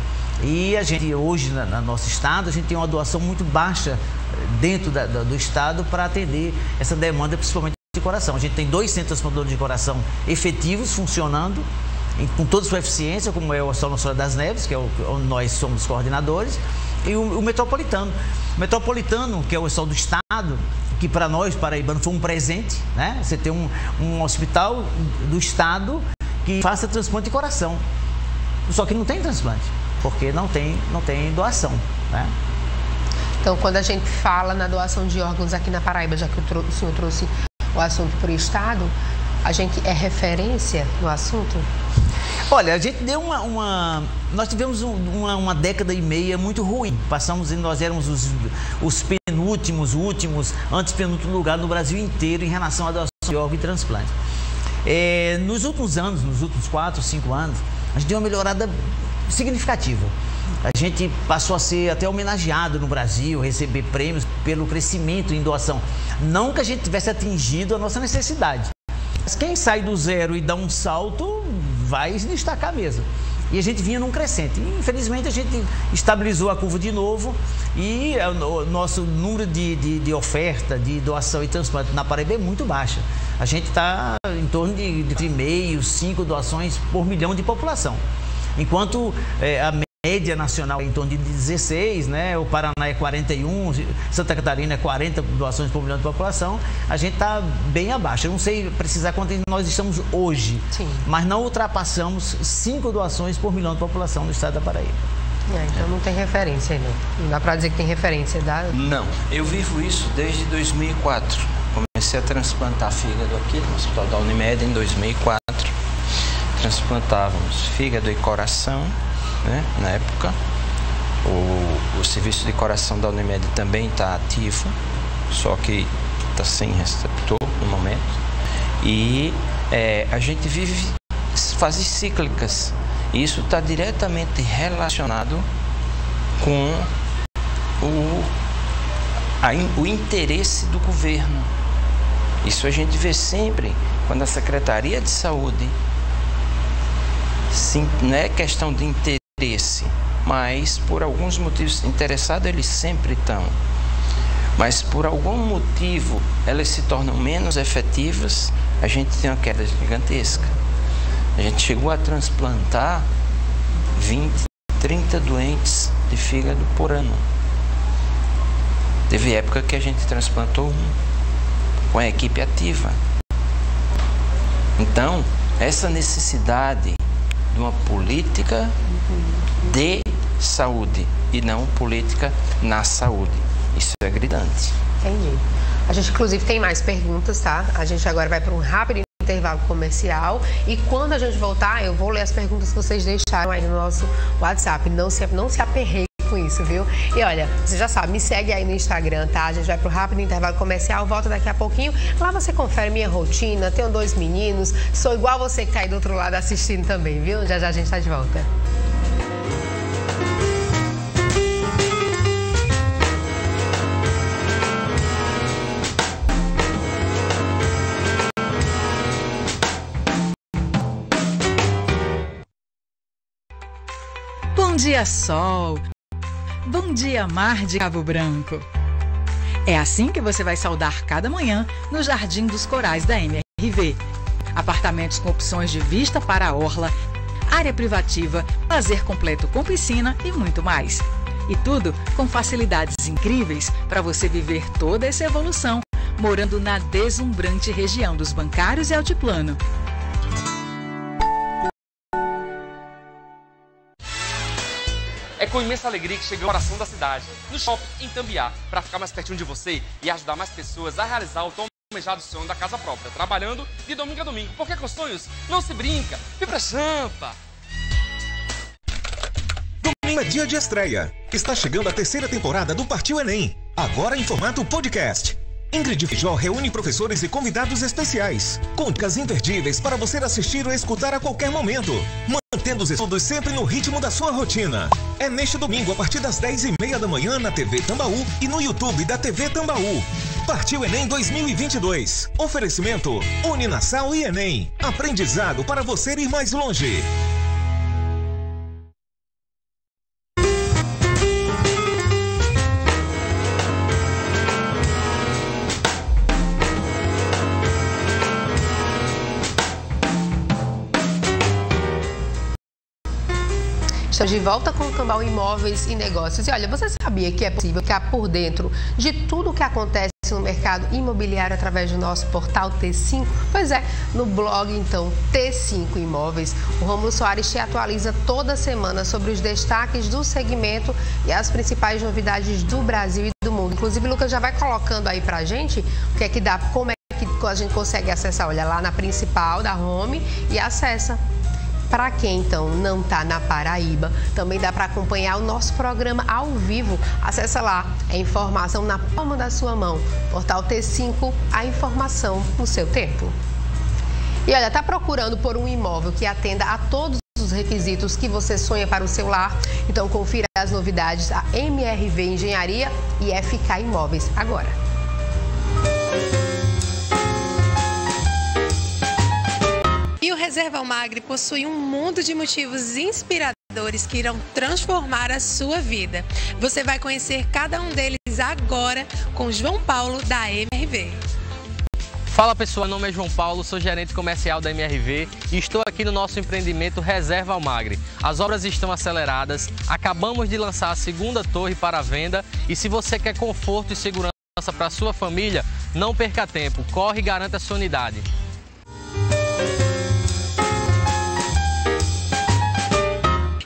E a gente hoje, no nosso estado, a gente tem uma doação muito baixa dentro do estado para atender essa demanda, principalmente de coração. A gente tem 2 centros transplantadores de coração efetivos, funcionando, com toda a sua eficiência, como é o Hospital Nossa Senhora das Neves, que é onde nós somos coordenadores, e o Metropolitano. O Metropolitano, que é o Hospital do Estado, que para nós, paraibanos, foi um presente, né? Você tem um hospital do Estado que faça transplante de coração. Só que não tem transplante, porque não tem doação, né? Então, quando a gente fala na doação de órgãos aqui na Paraíba, já que o senhor trouxe o assunto para o Estado, a gente é referência no assunto? Olha, a gente deu nós tivemos uma década e meia muito ruim. Nós éramos os penúltimos, últimos, antepenúltimo lugar no Brasil inteiro em relação à doação de órgão e transplante. Nos últimos anos, nos últimos 4, 5 anos, a gente deu uma melhorada significativa. A gente passou a ser até homenageado no Brasil, receber prêmios pelo crescimento em doação. Não que a gente tivesse atingido a nossa necessidade. Mas quem sai do zero e dá um salto, vai se destacar mesmo. E a gente vinha num crescente. E, infelizmente, a gente estabilizou a curva de novo e o nosso número de oferta, de doação e transplante na Paraíba é muito baixa. A gente está em torno de 3,5, 5 doações por milhão de população. Enquanto a média nacional é em torno de 16, né? O Paraná é 41, Santa Catarina é 40 doações por milhão de população, a gente está bem abaixo. Eu não sei precisar quanto nós estamos hoje, sim, mas não ultrapassamos 5 doações por milhão de população no estado da Paraíba. Então não tem referência aí, não dá para dizer que tem referência. Não, eu vivo isso desde 2004. Comecei a transplantar fígado aqui no Hospital da Unimed em 2004. Transplantávamos fígado e coração, né? Na época, o serviço de coração da Unimed também está ativo, só que está sem receptor no momento. E a gente vive fases cíclicas. E isso está diretamente relacionado com o interesse do governo. Isso a gente vê sempre quando a Secretaria de Saúde, sim, não é questão de interesse, mas por alguns motivos interessados eles sempre estão. Mas por algum motivo elas se tornam menos efetivas, a gente tem uma queda gigantesca. A gente chegou a transplantar 20, 30 doentes de fígado por ano. Teve época que a gente transplantou um, com a equipe ativa. Então, essa necessidade de uma política de saúde e não política na saúde. Isso é gritante. Entendi. A gente, inclusive, tem mais perguntas, tá? A gente agora vai para um rápido intervalo comercial e quando a gente voltar, eu vou ler as perguntas que vocês deixaram aí no nosso WhatsApp. Não se aperreie com isso, viu? E olha, você já sabe, me segue aí no Instagram, tá? A gente vai pro rápido intervalo comercial, volta daqui a pouquinho. Lá você confere minha rotina, tenho 2 meninos, sou igual você que tá aí do outro lado assistindo também, viu? Já já a gente tá de volta. Bom dia, sol. Bom dia, mar de Cabo Branco. É assim que você vai saudar cada manhã no Jardim dos Corais da MRV. Apartamentos com opções de vista para a orla, área privativa, lazer completo com piscina e muito mais. E tudo com facilidades incríveis para você viver toda essa evolução morando na deslumbrante região dos Bancários e Altiplano. É com imensa alegria que chegou a coração da cidade, no shopping em Tambiá, para ficar mais pertinho de você e ajudar mais pessoas a realizar o tão almejado sonho da casa própria, trabalhando de domingo a domingo, porque com sonhos não se brinca. Vibra Champa! Domingo é dia de estreia. Está chegando a 3ª temporada do Partiu Enem, agora em formato podcast. Ingrid Fijó reúne professores e convidados especiais, com dicas imperdíveis para você assistir ou escutar a qualquer momento, mantendo os estudos sempre no ritmo da sua rotina. É neste domingo, a partir das 10h30 da manhã, na TV Tambaú e no YouTube da TV Tambaú. Partiu Enem 2022. Oferecimento Uninasal e Enem. Aprendizado para você ir mais longe. Estamos de volta com o Tambaú Imóveis e Negócios. E olha, você sabia que é possível ficar por dentro de tudo o que acontece no mercado imobiliário através do nosso portal T5? Pois é, no blog, então, T5 Imóveis, o Rômulo Soares te atualiza toda semana sobre os destaques do segmento e as principais novidades do Brasil e do mundo. Inclusive, o Lucas já vai colocando aí pra gente o que é que dá, como é que a gente consegue acessar. Olha, lá na principal da home e acessa. Para quem, então, não está na Paraíba, também dá para acompanhar o nosso programa ao vivo. Acessa lá, é informação na palma da sua mão. Portal T5, a informação no seu tempo. E olha, está procurando por um imóvel que atenda a todos os requisitos que você sonha para o seu lar? Então, confira as novidades da MRV Engenharia e FK Imóveis agora. E o Reserva Almagre possui um mundo de motivos inspiradores que irão transformar a sua vida. Você vai conhecer cada um deles agora com João Paulo, da MRV. Fala pessoal, meu nome é João Paulo, sou gerente comercial da MRV e estou aqui no nosso empreendimento Reserva Almagre. As obras estão aceleradas, acabamos de lançar a 2ª torre para a venda e se você quer conforto e segurança para a sua família, não perca tempo, corre e garanta a sua unidade.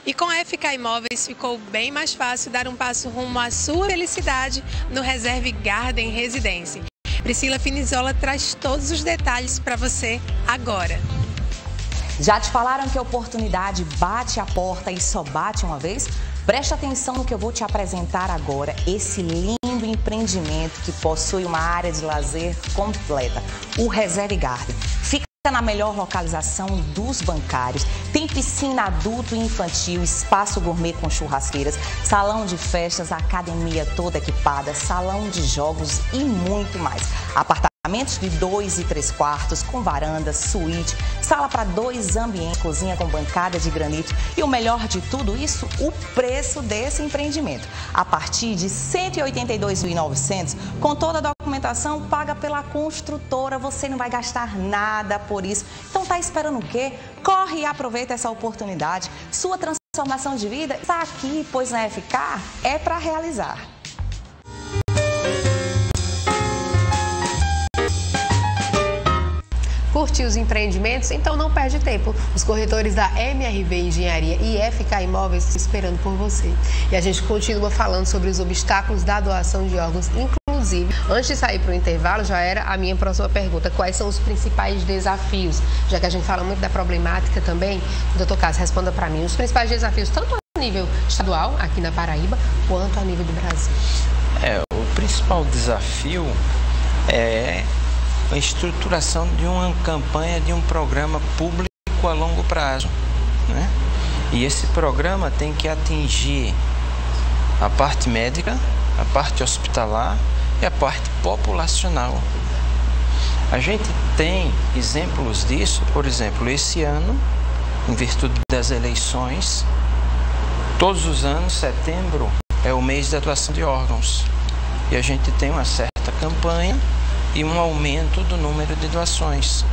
E com a FK Imóveis ficou bem mais fácil dar um passo rumo à sua felicidade no Reserve Garden Residência. Priscila Finizola traz todos os detalhes para você agora. Já te falaram que a oportunidade bate a porta e só bate uma vez? Presta atenção no que eu vou te apresentar agora, esse lindo empreendimento que possui uma área de lazer completa, o Reserve Garden. Fica na melhor localização dos Bancários, tem piscina adulto e infantil, espaço gourmet com churrasqueiras, salão de festas, academia toda equipada, salão de jogos e muito mais. Apartamentos de 2 e 3 quartos, com varanda, suíte, sala para 2 ambientes, cozinha com bancada de granito e o melhor de tudo isso, o preço desse empreendimento. A partir de R$ 182.900, com toda a documentação paga pela construtora, você não vai gastar nada por isso. Então tá esperando o quê? Corre e aproveita essa oportunidade. Sua transformação de vida está aqui, pois na FK é para realizar. Curtiu os empreendimentos? Então não perde tempo. Os corretores da MRV Engenharia e FK Imóveis estão esperando por você. E a gente continua falando sobre os obstáculos da doação de órgãos, inclusive Inclusive, antes de sair para o intervalo, já era a minha próxima pergunta. Quais são os principais desafios? Já que a gente fala muito da problemática também, doutor Cássio, responda para mim. Os principais desafios, tanto a nível estadual, aqui na Paraíba, quanto a nível do Brasil. O principal desafio é a estruturação de uma campanha, de um programa público a longo prazo, né? E esse programa tem que atingir a parte médica, a parte hospitalar e a parte populacional. A gente tem exemplos disso, por exemplo, esse ano, em virtude das eleições, todos os anos, setembro é o mês da doação de órgãos. E a gente tem uma certa campanha e um aumento do número de doações.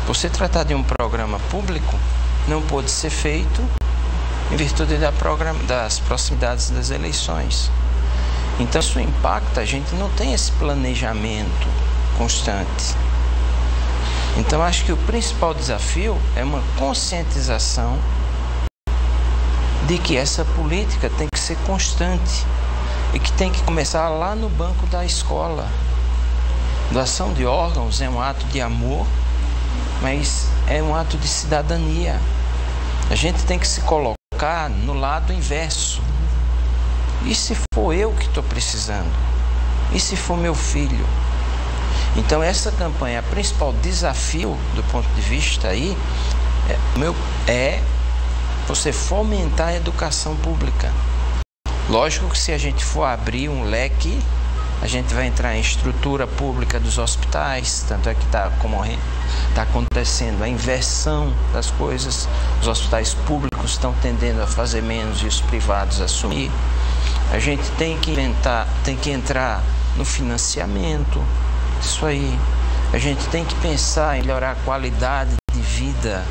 Você tratar de um programa público não pode ser feito em virtude das proximidades das eleições. Então isso impacta, a gente não tem esse planejamento constante. Então acho que o principal desafio é uma conscientização de que essa política tem que ser constante e que tem que começar lá no banco da escola. Doação de órgãos é um ato de amor, mas é um ato de cidadania. A gente tem que se colocar no lado inverso. E se for eu que estou precisando? E se for meu filho? Então essa campanha, o principal desafio do ponto de vista aí é você fomentar a educação pública. Lógico que se a gente for abrir um leque, a gente vai entrar em estrutura pública dos hospitais, tanto é que está acontecendo a inversão das coisas. Os hospitais públicos estão tendendo a fazer menos e os privados a assumir. A gente tem que entrar no financiamento, isso aí. A gente tem que pensar em melhorar a qualidade de vida,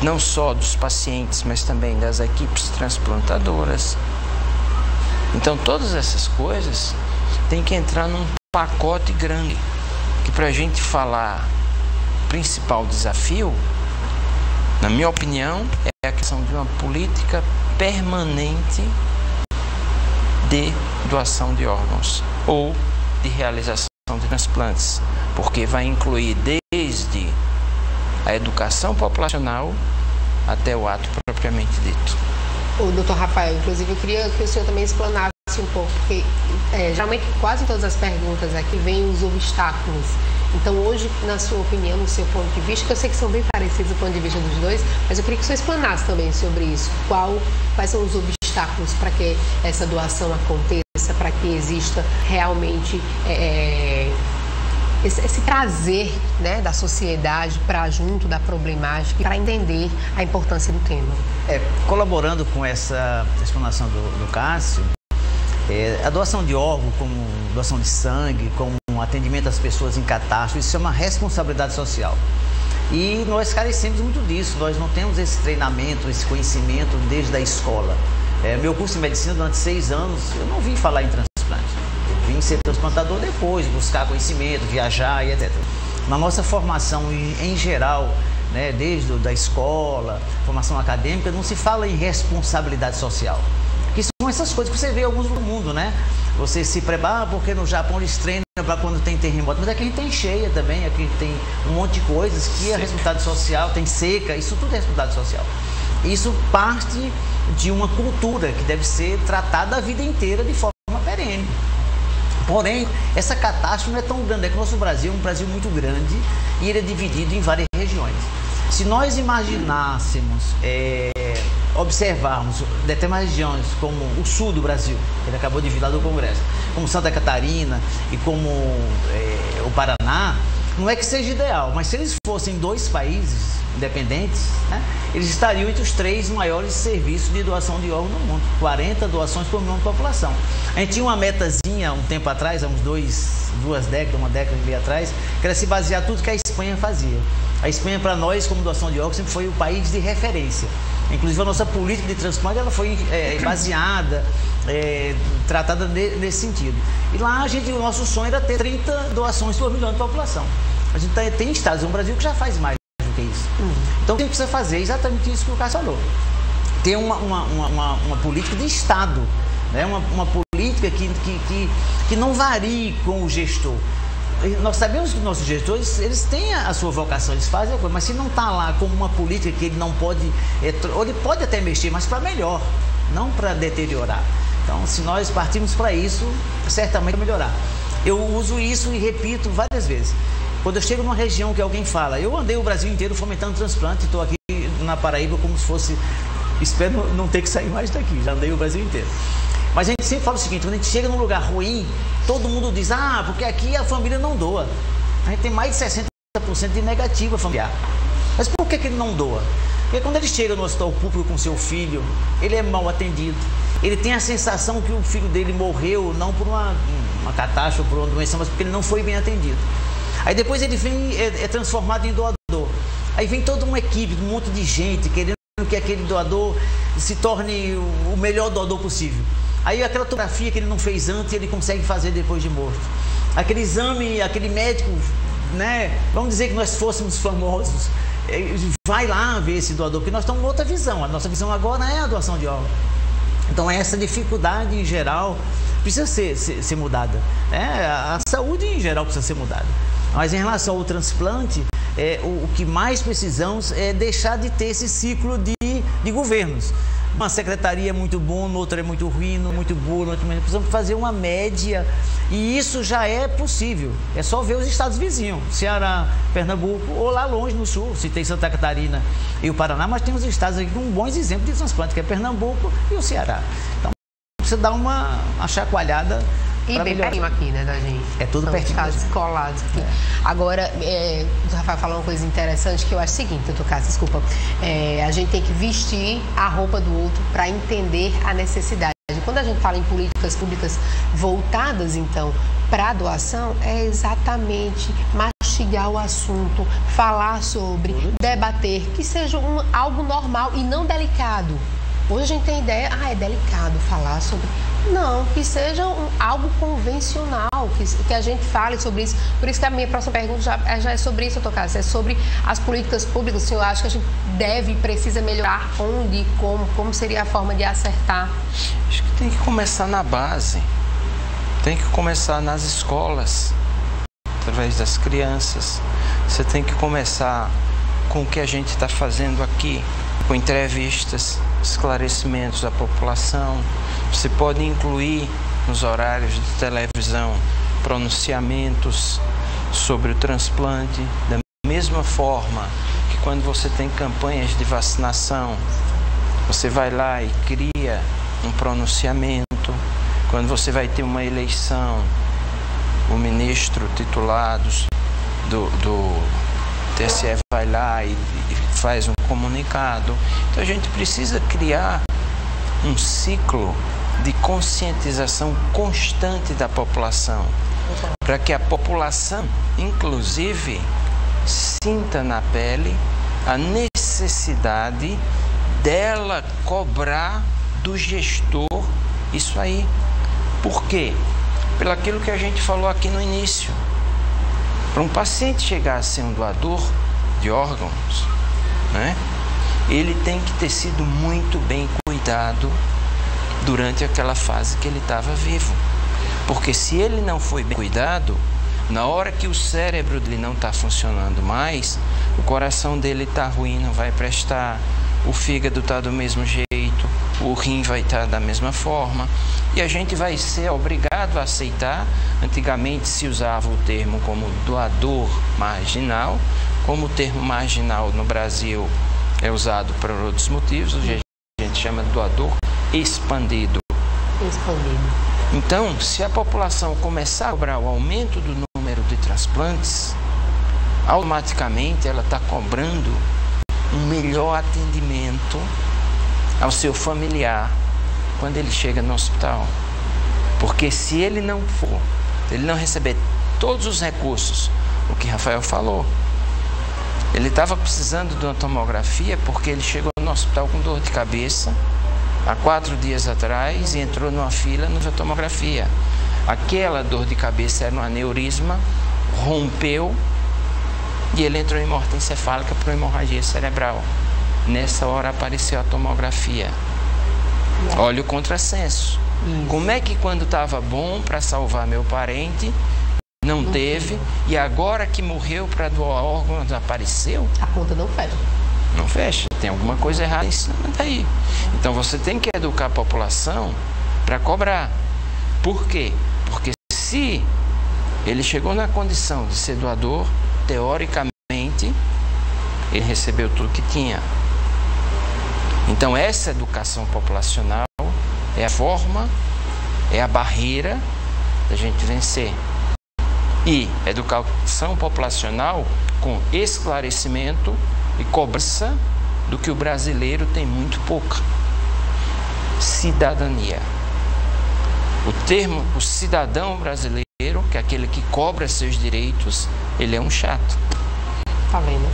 não só dos pacientes, mas também das equipes transplantadoras. Então todas essas coisas tem que entrar num pacote grande, que para a gente falar principal desafio, na minha opinião, é a questão de uma política permanente de doação de órgãos ou de realização de transplantes, porque vai incluir desde a educação populacional até o ato propriamente dito. O doutor Rafael, inclusive, eu queria que o senhor também explanasse um pouco, porque geralmente quase todas as perguntas aqui vêm os obstáculos. Então hoje, na sua opinião, no seu ponto de vista, que eu sei que são bem parecidos do ponto de vista dos dois, mas eu queria que o senhor explanasse também sobre isso. Quais são os obstáculos para que essa doação aconteça, para que exista realmente esse trazer, né, da sociedade para junto da problemática, para entender a importância do tema. Colaborando com essa explanação do Cássio, a doação de órgão, como doação de sangue, como atendimento às pessoas em catástrofe, isso é uma responsabilidade social. E nós carecemos muito disso, nós não temos esse treinamento, esse conhecimento desde a escola. Meu curso de medicina, durante 6 anos, eu não vim falar em transplante. Eu vim ser transplantador depois, buscar conhecimento, viajar e etc. Na nossa formação em geral, né, desde a escola, formação acadêmica, não se fala em responsabilidade social. Que são essas coisas que você vê em alguns do mundo, né? Você se prepara, porque no Japão eles treinam para quando tem terremoto, mas aqui a gente tem cheia também, aqui a gente tem um monte de coisas que é responsabilidade social, tem seca, isso tudo é responsabilidade social. Isso parte de uma cultura que deve ser tratada a vida inteira de forma perene. Porém, essa catástrofe não é tão grande, é que o nosso Brasil é um Brasil muito grande e ele é dividido em várias regiões. Se nós imaginássemos, observarmos determinadas regiões como o sul do Brasil, que ele acabou de vir lá do Congresso, como Santa Catarina e como o Paraná, não é que seja ideal, mas se eles fossem 2 países independentes, né, eles estariam entre os 3 maiores serviços de doação de órgãos no mundo, 40 doações por milhão de população. A gente tinha uma metazinha um tempo atrás, há uns 2 décadas, 1 década e meia atrás, que era se basear tudo que a Espanha fazia. A Espanha, para nós, como doação de órgãos, sempre foi o país de referência. Inclusive, a nossa política de transplante ela foi baseada, tratada nesse sentido. E lá, o nosso sonho era ter 30 doações por milhão de população. A gente tem estados no Brasil que já faz mais do que isso. Então, o que a gente precisa fazer é exatamente isso que o Cássio falou. Ter uma política de Estado, né? Uma política que não varie com o gestor. Nós sabemos que nossos gestores, eles têm a sua vocação, eles fazem a coisa, mas se não está lá como uma política que ele não pode, ou ele pode até mexer, mas para melhor, não para deteriorar. Então, se nós partirmos para isso, certamente vai melhorar. Eu uso isso e repito várias vezes. Quando eu chego numa região que alguém fala, eu andei o Brasil inteiro fomentando transplante, estou aqui na Paraíba como se fosse, espero não ter que sair mais daqui, já andei o Brasil inteiro. Mas a gente sempre fala o seguinte, quando a gente chega num lugar ruim, todo mundo diz, porque aqui a família não doa. A gente tem mais de 60% de negativa familiar. Mas por que ele não doa? Porque quando ele chega no hospital público com seu filho, ele é mal atendido. Ele tem a sensação que o filho dele morreu, não por uma catástrofe, por uma doença, mas porque ele não foi bem atendido. Aí depois ele vem, é transformado em doador. Aí vem toda uma equipe, um monte de gente querendo que aquele doador se torne o melhor doador possível. Aí aquela tomografia que ele não fez antes, ele consegue fazer depois de morto. Aquele exame, aquele médico, né? Vamos dizer que nós fôssemos famosos, vai lá ver esse doador, porque nós estamos em outra visão. A nossa visão agora é a doação de órgãos. Então essa dificuldade em geral precisa ser mudada. A saúde em geral precisa ser mudada. Mas em relação ao transplante, o que mais precisamos é deixar de ter esse ciclo de governos. Uma secretaria é muito boa, outra é muito ruim, muito boa, outra é... Precisamos fazer uma média e isso já é possível. É só ver os estados vizinhos, Ceará, Pernambuco ou lá longe no sul, se tem Santa Catarina e o Paraná, mas tem os estados aqui com bons exemplos de transplante, que é Pernambuco e o Ceará. Então, precisa dar uma chacoalhada. E bem pertinho aqui, né, da gente. É tudo pertinho. Casos colados aqui. Agora, o Rafael falou uma coisa interessante que eu acho o seguinte, doutor Cássio, desculpa. A gente tem que vestir a roupa do outro para entender a necessidade. Quando a gente fala em políticas públicas voltadas, então, para a doação, é exatamente mastigar o assunto, falar sobre, debater, que seja algo normal e não delicado. Hoje a gente tem ideia, é delicado falar sobre... Não, que seja algo convencional, que a gente fale sobre isso. Por isso que a minha próxima pergunta já é sobre isso, doutor Cássio, é sobre as políticas públicas. O senhor acha que a gente deve e precisa melhorar onde, como seria a forma de acertar? Acho que tem que começar na base, tem que começar nas escolas, através das crianças. Você tem que começar com o que a gente está fazendo aqui, com entrevistas, esclarecimentos da população. Você pode incluir nos horários de televisão pronunciamentos sobre o transplante, da mesma forma que quando você tem campanhas de vacinação, você vai lá e cria um pronunciamento. Quando você vai ter uma eleição, o ministro titulado do TSE vai lá e faz um comunicado. Então a gente precisa criar um ciclo de conscientização constante da população, para que a população, inclusive, sinta na pele a necessidade dela cobrar do gestor isso aí. Por quê? Pelo aquilo que a gente falou aqui no início. Para um paciente chegar a ser um doador de órgãos, né, ele tem que ter sido muito bem cuidado durante aquela fase que ele estava vivo. Porque se ele não foi bem cuidado, na hora que o cérebro dele não está funcionando mais, o coração dele está ruim, não vai prestar, o fígado está do mesmo jeito, o rim vai estar da mesma forma, e a gente vai ser obrigado a aceitar. Antigamente se usava o termo como doador marginal, como o termo marginal no Brasil é usado por outros motivos, a gente chama de doador expandido. Então, se a população começar a cobrar o aumento do número de transplantes, automaticamente ela está cobrando um melhor atendimento ao seu familiar quando ele chega no hospital. Porque se ele não for, ele não receber todos os recursos, o que Rafael falou, ele estava precisando de uma tomografia porque ele chegou no hospital com dor de cabeça há 4 dias atrás e entrou numa fila na tomografia. Aquela dor de cabeça era um aneurisma, rompeu e ele entrou em morte encefálica por hemorragia cerebral. Nessa hora apareceu a tomografia. Olha o contrassenso. Como é que quando estava bom para salvar meu parente, não teve, e agora que morreu para doar órgãos, apareceu? A conta não fecha. Não fecha, tem alguma coisa errada em cima daí. Então você tem que educar a população para cobrar. Por quê? Porque se ele chegou na condição de ser doador, teoricamente, ele recebeu tudo que tinha. Então essa educação populacional é a forma, é a barreira da gente vencer. E educação populacional com esclarecimento e cobrança do que o brasileiro tem muito pouca. Cidadania. O cidadão brasileiro, que é aquele que cobra seus direitos, ele é um chato. Tá vendo?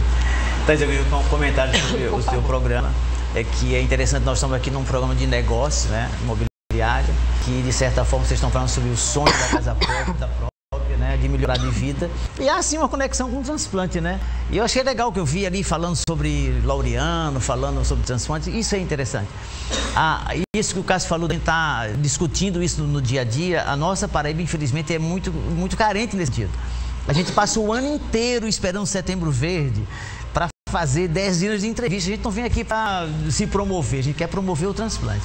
Thais, eu queria um comentário sobre o seu programa. É que é interessante, nós estamos aqui num programa de negócio, né, imobiliário, que de certa forma vocês estão falando sobre o sonho da casa própria, né, de melhorar de vida. E há sim uma conexão com o transplante, né? E eu achei legal que eu vi ali falando sobre Laureano, falando sobre transplante, isso é interessante. Isso que o Cássio falou, de estar discutindo isso no dia a dia, a nossa Paraíba, infelizmente, é muito carente nesse sentido. A gente passa o ano inteiro esperando Setembro Verde para fazer 10 dias de entrevista. A gente não vem aqui para se promover, a gente quer promover o transplante.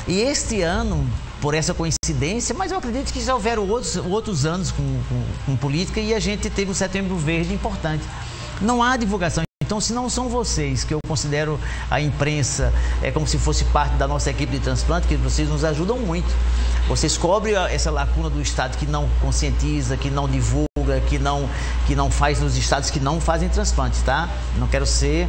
E este ano, por essa coincidência, mas eu acredito que já houveram outros anos com política e a gente teve um Setembro Verde importante. Não há divulgação. Então, se não são vocês, que eu considero a imprensa como se fosse parte da nossa equipe de transplante, que vocês nos ajudam muito. Vocês cobrem essa lacuna do Estado que não conscientiza, que não divulga, que não faz nos estados que não fazem transplante, tá? Não quero ser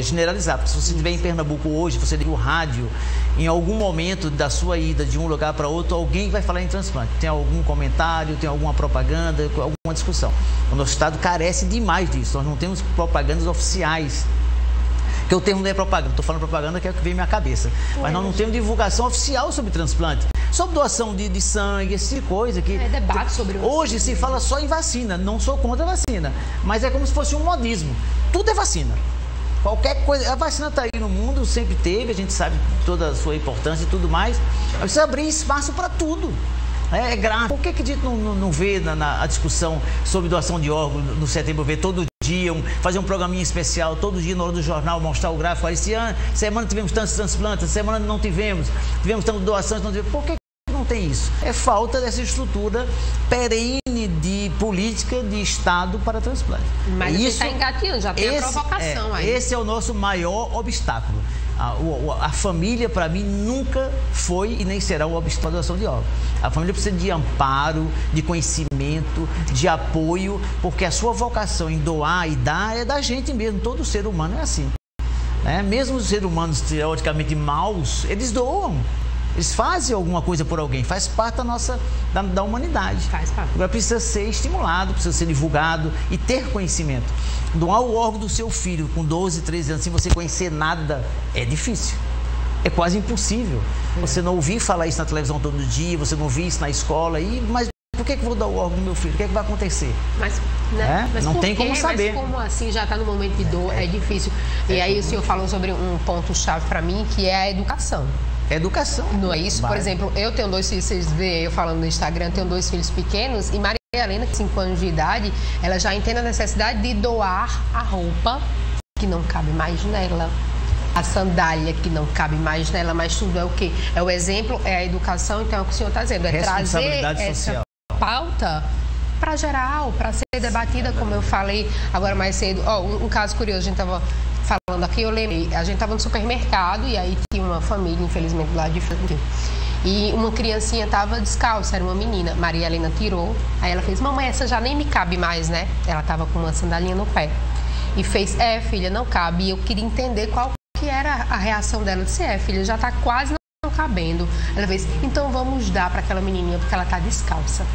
generalizado. Se você estiver em Pernambuco hoje, você liga o rádio, em algum momento da sua ida de um lugar para outro, alguém vai falar em transplante. Tem algum comentário, tem alguma propaganda, alguma discussão. O nosso estado carece demais disso. Nós não temos propagandas oficiais. Que o termo não é propaganda, estou falando propaganda que é o que vem à minha cabeça. Mas nós não temos divulgação oficial sobre transplante, sobre doação de sangue, esse tipo de coisa. Que debate sobre hoje se fala só em vacina, não sou contra a vacina, mas é como se fosse um modismo. Tudo é vacina. Qualquer coisa, a vacina está aí no mundo, sempre teve, a gente sabe toda a sua importância e tudo mais. Mas precisa abrir espaço para tudo. É grave. Por que a gente não vê na discussão sobre doação de órgãos no Setembro Verde todo dia, fazer um programinha especial todo dia na hora do jornal, mostrar o gráfico? Esse ano, semana tivemos tantos transplantes, semana não tivemos tantas doações, não tivemos. Por que não tem isso? É falta dessa estrutura perene de política de Estado para transplante. Mas isso está engateando, já tem a provocação aí. Esse é o nosso maior obstáculo. A família, para mim, nunca foi e nem será o obstáculo da doação de órgãos. A família precisa de amparo, de conhecimento, de apoio, porque a sua vocação em doar e dar é da gente mesmo. Todo ser humano é assim. Né? Mesmo os seres humanos teoricamente maus, eles doam. Eles fazem alguma coisa por alguém, faz parte da humanidade. Faz parte. Agora precisa ser estimulado, precisa ser divulgado e ter conhecimento. Doar o órgão do seu filho com 12, 13 anos sem você conhecer nada é difícil. É quase impossível. Você não ouvir falar isso na televisão todo dia, você não ouvir isso na escola, mas por que eu vou dar o órgão do meu filho? O que é que vai acontecer? Mas não tem como saber. Mas como assim já está no momento de dor, é difícil. E aí o senhor falou sobre um ponto-chave para mim, que é a educação. Educação. Não é isso? Por exemplo, eu tenho 2 filhos, vocês veem eu falando no Instagram, tenho 2 filhos pequenos e Maria Helena, que 5 anos de idade, ela já entende a necessidade de doar a roupa que não cabe mais nela, a sandália que não cabe mais nela, mas tudo é o quê? É o exemplo, é a educação, então é o que o senhor está dizendo, é trazer essa pauta para geral, para ser debatida, como eu falei agora mais cedo. Um caso curioso, a gente estava falando aqui, eu lembrei, a gente estava no supermercado e aí tinha uma família, infelizmente, lá de frente. E uma criancinha estava descalça, era uma menina. Maria Helena tirou, aí ela fez, mamãe, essa já nem me cabe mais, né? Ela estava com uma sandalinha no pé. E fez, filha, não cabe. E eu queria entender qual que era a reação dela. Eu disse, filha, já está quase não cabendo. Ela fez, então vamos dar para aquela menininha, porque ela está descalça.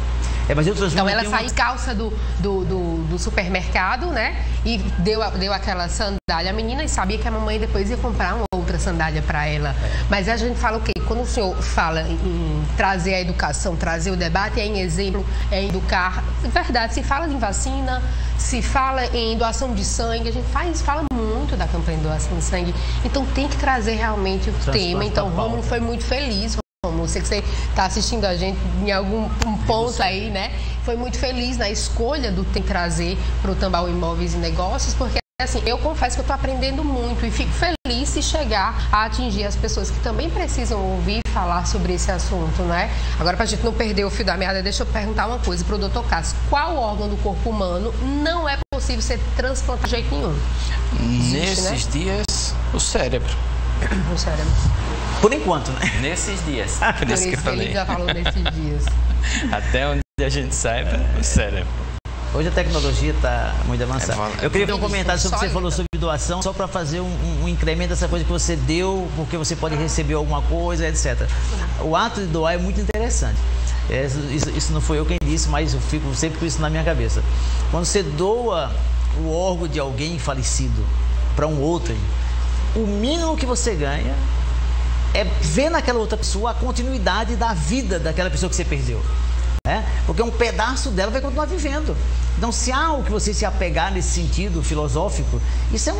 Então ela saiu descalça do supermercado, né? E deu aquela sandália à menina e sabia que a mamãe depois ia comprar uma outra sandália para ela. Mas a gente fala o quê? Quando o senhor fala em trazer a educação, trazer o debate, é em exemplo, é em educar. É verdade, se fala em vacina, se fala em doação de sangue, a gente fala muito. muito da campanha de doação de sangue, então tem que trazer realmente o tema. Então, Rômulo foi muito feliz. Rômulo, sei que você está assistindo a gente em algum ponto aí, né? Foi muito feliz na escolha do tem que trazer para o Tambaú Imóveis e Negócios, porque assim, eu confesso que eu estou aprendendo muito e fico feliz se chegar a atingir as pessoas que também precisam ouvir falar sobre esse assunto, né? Agora, para a gente não perder o fio da meada, deixa eu perguntar uma coisa para o Dr. Cássio. Qual órgão do corpo humano não é possível ser transplantado de jeito nenhum? Nesses dias, o cérebro. O cérebro. Por enquanto, né? Nesses dias. Por isso que eu falei. Ele já falou nesses dias. Até onde a gente saiba, o cérebro. Hoje a tecnologia está muito avançada. Eu queria ver um comentário sobre o que você falou sobre doação, só para fazer um incremento dessa coisa que você deu, porque você pode receber alguma coisa, etc. O ato de doar é muito interessante. Isso não foi eu quem disse, mas eu fico sempre com isso na minha cabeça. Quando você doa o órgão de alguém falecido para um outro, o mínimo que você ganha é ver naquela outra pessoa a continuidade da vida daquela pessoa que você perdeu. Porque um pedaço dela vai continuar vivendo. Então, se há algo que você se apegar nesse sentido filosófico, isso é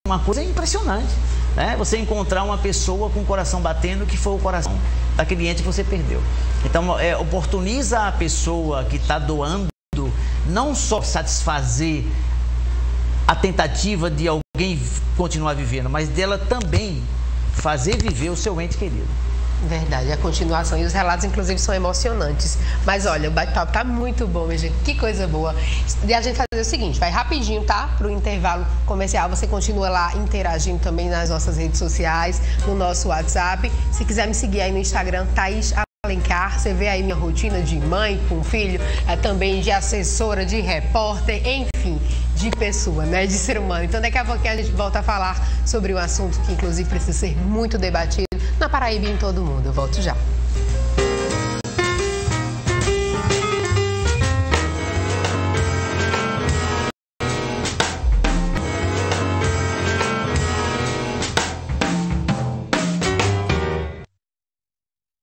uma coisa impressionante, né? Você encontrar uma pessoa com o coração batendo, que foi o coração daquele ente que você perdeu. Então, oportuniza a pessoa que está doando não só satisfazer a tentativa de alguém continuar vivendo, mas dela também fazer viver o seu ente querido. Verdade, a continuação. E os relatos, inclusive, são emocionantes. Mas olha, o bate-papo tá muito bom, minha gente. Que coisa boa. E a gente fazer o seguinte, vai rapidinho, tá? Pro intervalo comercial. Você continua lá interagindo também nas nossas redes sociais, no nosso WhatsApp. Se quiser me seguir aí no Instagram, Thaís Alencar. Você vê aí minha rotina de mãe com filho, também de assessora, de repórter, enfim, de pessoa, né? De ser humano. Então, daqui a pouquinho a gente volta a falar sobre um assunto que, inclusive, precisa ser muito debatido na Paraíba e em todo mundo. Eu volto já.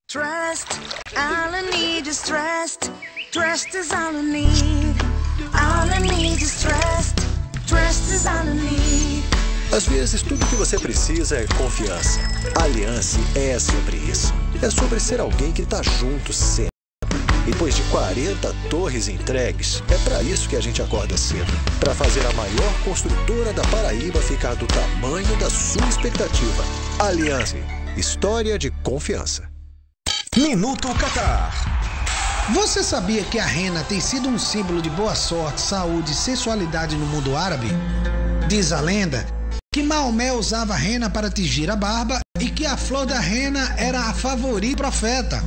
Trust, all I need is trust. Trust is all I need. All I need is trust. Trust is all I need. Às vezes, tudo que você precisa é confiança. A Aliança é sobre isso. É sobre ser alguém que está junto sempre. E depois de 40 torres entregues, é para isso que a gente acorda cedo. Para fazer a maior construtora da Paraíba ficar do tamanho da sua expectativa. Aliança, história de confiança. Minuto Catar. Você sabia que a rena tem sido um símbolo de boa sorte, saúde e sensualidade no mundo árabe? Diz a lenda que Maomé usava a rena para tingir a barba e que a flor da rena era a favorita do profeta.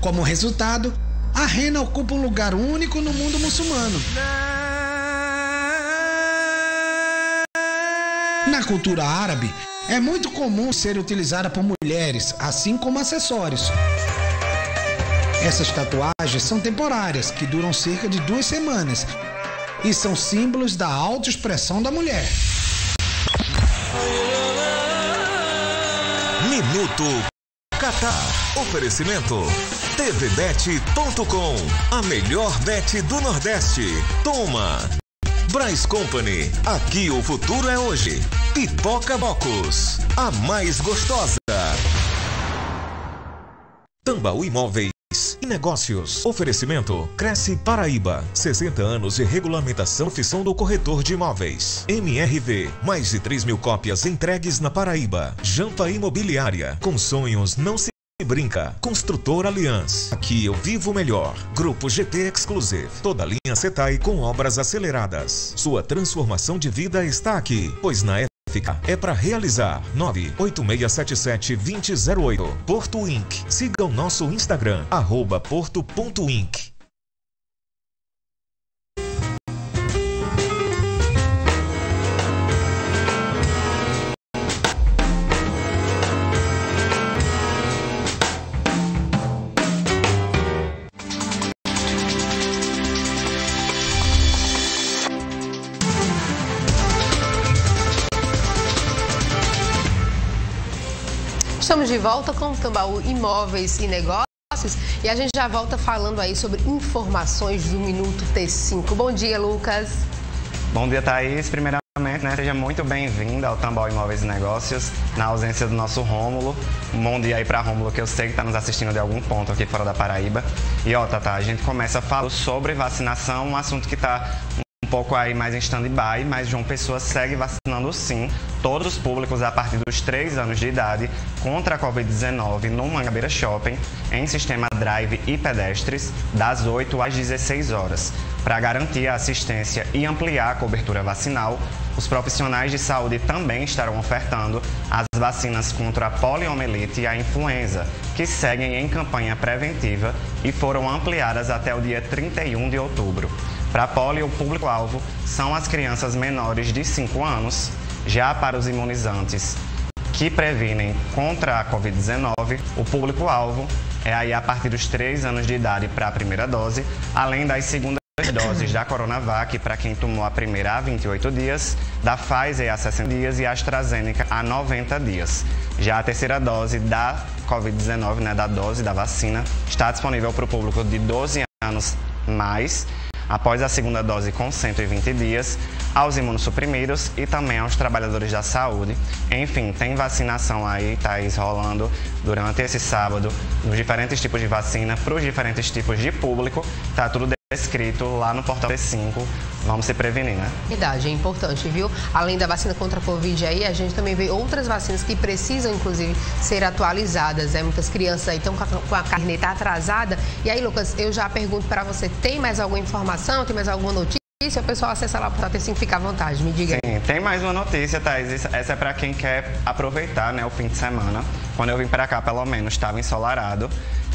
Como resultado, a rena ocupa um lugar único no mundo muçulmano. Na cultura árabe, é muito comum ser utilizada por mulheres, assim como acessórios. Essas tatuagens são temporárias, que duram cerca de 2 semanas e são símbolos da autoexpressão da mulher. Minuto Catar. Oferecimento tvbet.com, a melhor bet do Nordeste. Toma. Braz Company, aqui o futuro é hoje. Pipoca Bocos, a mais gostosa. Tambaú Imóveis e Negócios. Oferecimento Cresce Paraíba. 60 anos de regulamentação, profissão do corretor de imóveis. MRV. Mais de 3.000 cópias entregues na Paraíba. Jampa Imobiliária. Com sonhos não se brinca. Construtor Aliança. Aqui eu vivo melhor. Grupo GT Exclusive. Toda linha Setai com obras aceleradas. Sua transformação de vida está aqui, pois na é para realizar. 98677-2008. Porto Inc. Siga o nosso Instagram, @porto.inc. Estamos de volta com o Tambaú Imóveis e Negócios e a gente já volta falando aí sobre informações do Minuto T5. Bom dia, Lucas. Bom dia, Thaís. Primeiramente, né, seja muito bem-vinda ao Tambaú Imóveis e Negócios, na ausência do nosso Rômulo. Um bom dia aí para Rômulo, que eu sei que está nos assistindo de algum ponto aqui fora da Paraíba. E ó, Tatá, a gente começa a falar sobre vacinação, um assunto que está um pouco aí mais em stand-by, mas João Pessoa segue vacinando sim todos os públicos a partir dos 3 anos de idade contra a Covid-19 no Mangabeira Shopping, em sistema drive e pedestres, das 8 às 16 horas. Para garantir a assistência e ampliar a cobertura vacinal, os profissionais de saúde também estarão ofertando as vacinas contra a poliomielite e a influenza, que seguem em campanha preventiva e foram ampliadas até o dia 31 de outubro. Para a polio, o público-alvo são as crianças menores de 5 anos. Já para os imunizantes que previnem contra a Covid-19, o público-alvo é aí a partir dos 3 anos de idade para a primeira dose, além das segundas doses da Coronavac para quem tomou a primeira há 28 dias, da Pfizer há 60 dias e a AstraZeneca há 90 dias. Já a terceira dose da Covid-19, né, da dose da vacina, está disponível para o público de 12 anos mais, após a segunda dose com 120 dias, aos imunossuprimidos e também aos trabalhadores da saúde. Enfim, tem vacinação aí, Thaís, rolando durante esse sábado, nos diferentes tipos de vacina, para os diferentes tipos de público. Tá tudo descrito lá no portal T5. Vamos se prevenir, né? Verdade, é importante, viu? Além da vacina contra a Covid aí, a gente também vê outras vacinas que precisam, inclusive, ser atualizadas, né? Muitas crianças aí estão com a caderneta atrasada. E aí, Lucas, eu já pergunto para você, tem mais alguma informação, tem mais alguma notícia? O pessoal acessa lá para T5, fica à vontade, me diga aí. Sim, tem mais uma notícia, Thaís. Essa é para quem quer aproveitar, né, o fim de semana. Quando eu vim para cá, pelo menos, estava ensolarado.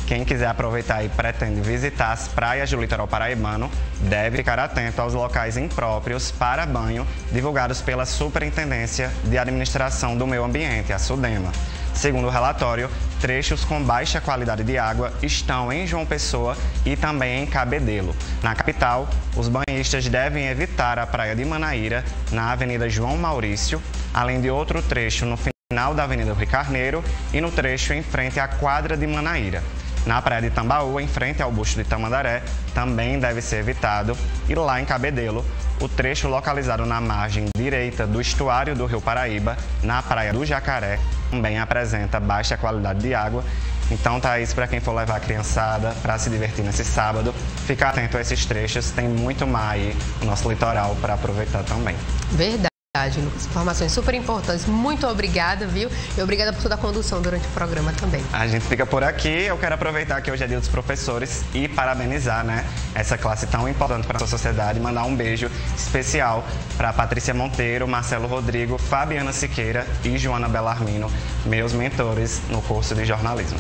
Quem quiser aproveitar e pretende visitar as praias do litoral paraibano, deve ficar atento aos locais impróprios para banho, divulgados pela Superintendência de Administração do Meio Ambiente, a SUDEMA. Segundo o relatório, trechos com baixa qualidade de água estão em João Pessoa e também em Cabedelo. Na capital, os banhistas devem evitar a praia de Manaíra, na Avenida João Maurício, além de outro trecho no final da Avenida Rio Carneiro e no trecho em frente à quadra de Manaíra. Na praia de Tambaú, em frente ao busto de Tamandaré, também deve ser evitado. E lá em Cabedelo, o trecho localizado na margem direita do estuário do Rio Paraíba, na praia do Jacaré, também apresenta baixa qualidade de água. Então, Thaís, para quem for levar a criançada para se divertir nesse sábado, fica atento a esses trechos. Tem muito mar aí no nosso litoral para aproveitar também. Verdade. Lucas, informações super importantes. Muito obrigada, viu? E obrigada por toda a condução durante o programa também. A gente fica por aqui. Eu quero aproveitar que hoje é dia dos professores e parabenizar, né, essa classe tão importante para a nossa sociedade. Mandar um beijo especial para Patrícia Monteiro, Marcelo Rodrigo, Fabiana Siqueira e Joana Bellarmino, meus mentores no curso de jornalismo.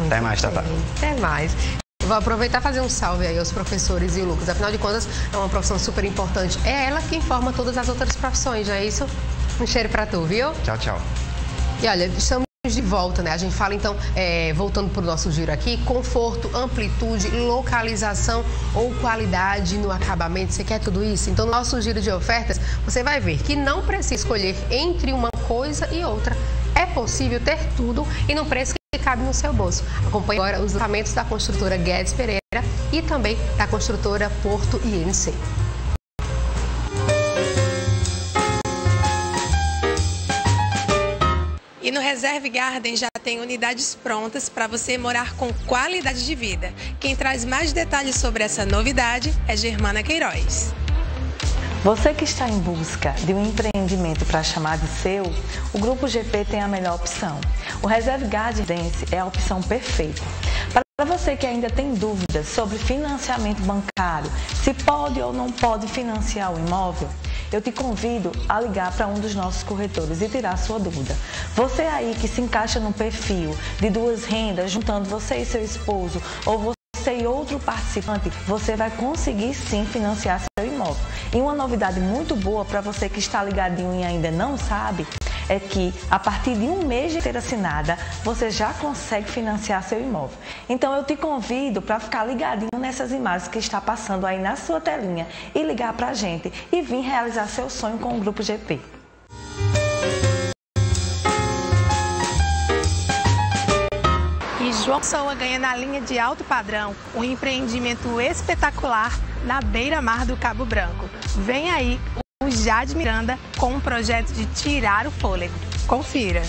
Até mais, Tatá. Até mais. Vou aproveitar e fazer um salve aí aos professores e o Lucas. Afinal de contas, é uma profissão super importante. É ela quem forma todas as outras profissões, não é isso? Um cheiro pra tu, viu? Tchau, tchau. E olha, estamos de volta, né? A gente fala então, voltando pro nosso giro aqui, conforto, amplitude, localização ou qualidade no acabamento. Você quer tudo isso? Então, no nosso giro de ofertas, você vai ver que não precisa escolher entre uma coisa e outra. É possível ter tudo e num preço que cabe no seu bolso. Acompanhe agora os lançamentos da construtora Guedes Pereira e também da construtora Porto INC. E no Reserve Garden já tem unidades prontas para você morar com qualidade de vida. Quem traz mais detalhes sobre essa novidade é Germana Queiroz. Você que está em busca de um empreendimento para chamar de seu, o Grupo GP tem a melhor opção. O Reserve Garden é a opção perfeita. Para você que ainda tem dúvidas sobre financiamento bancário, se pode ou não pode financiar o imóvel, eu te convido a ligar para um dos nossos corretores e tirar sua dúvida. Você aí que se encaixa no perfil de duas rendas, juntando você e seu esposo, ou você e outro participante, você vai conseguir sim financiar seu imóvel. E uma novidade muito boa para você que está ligadinho e ainda não sabe, é que a partir de um mês de ter assinada, você já consegue financiar seu imóvel. Então eu te convido para ficar ligadinho nessas imagens que está passando aí na sua telinha e ligar para a gente e vir realizar seu sonho com o Grupo GP. E João Pessoa ganha na linha de alto padrão um empreendimento espetacular na beira-mar do Cabo Branco. Vem aí o Jade Miranda com um projeto de tirar o fôlego. Confira.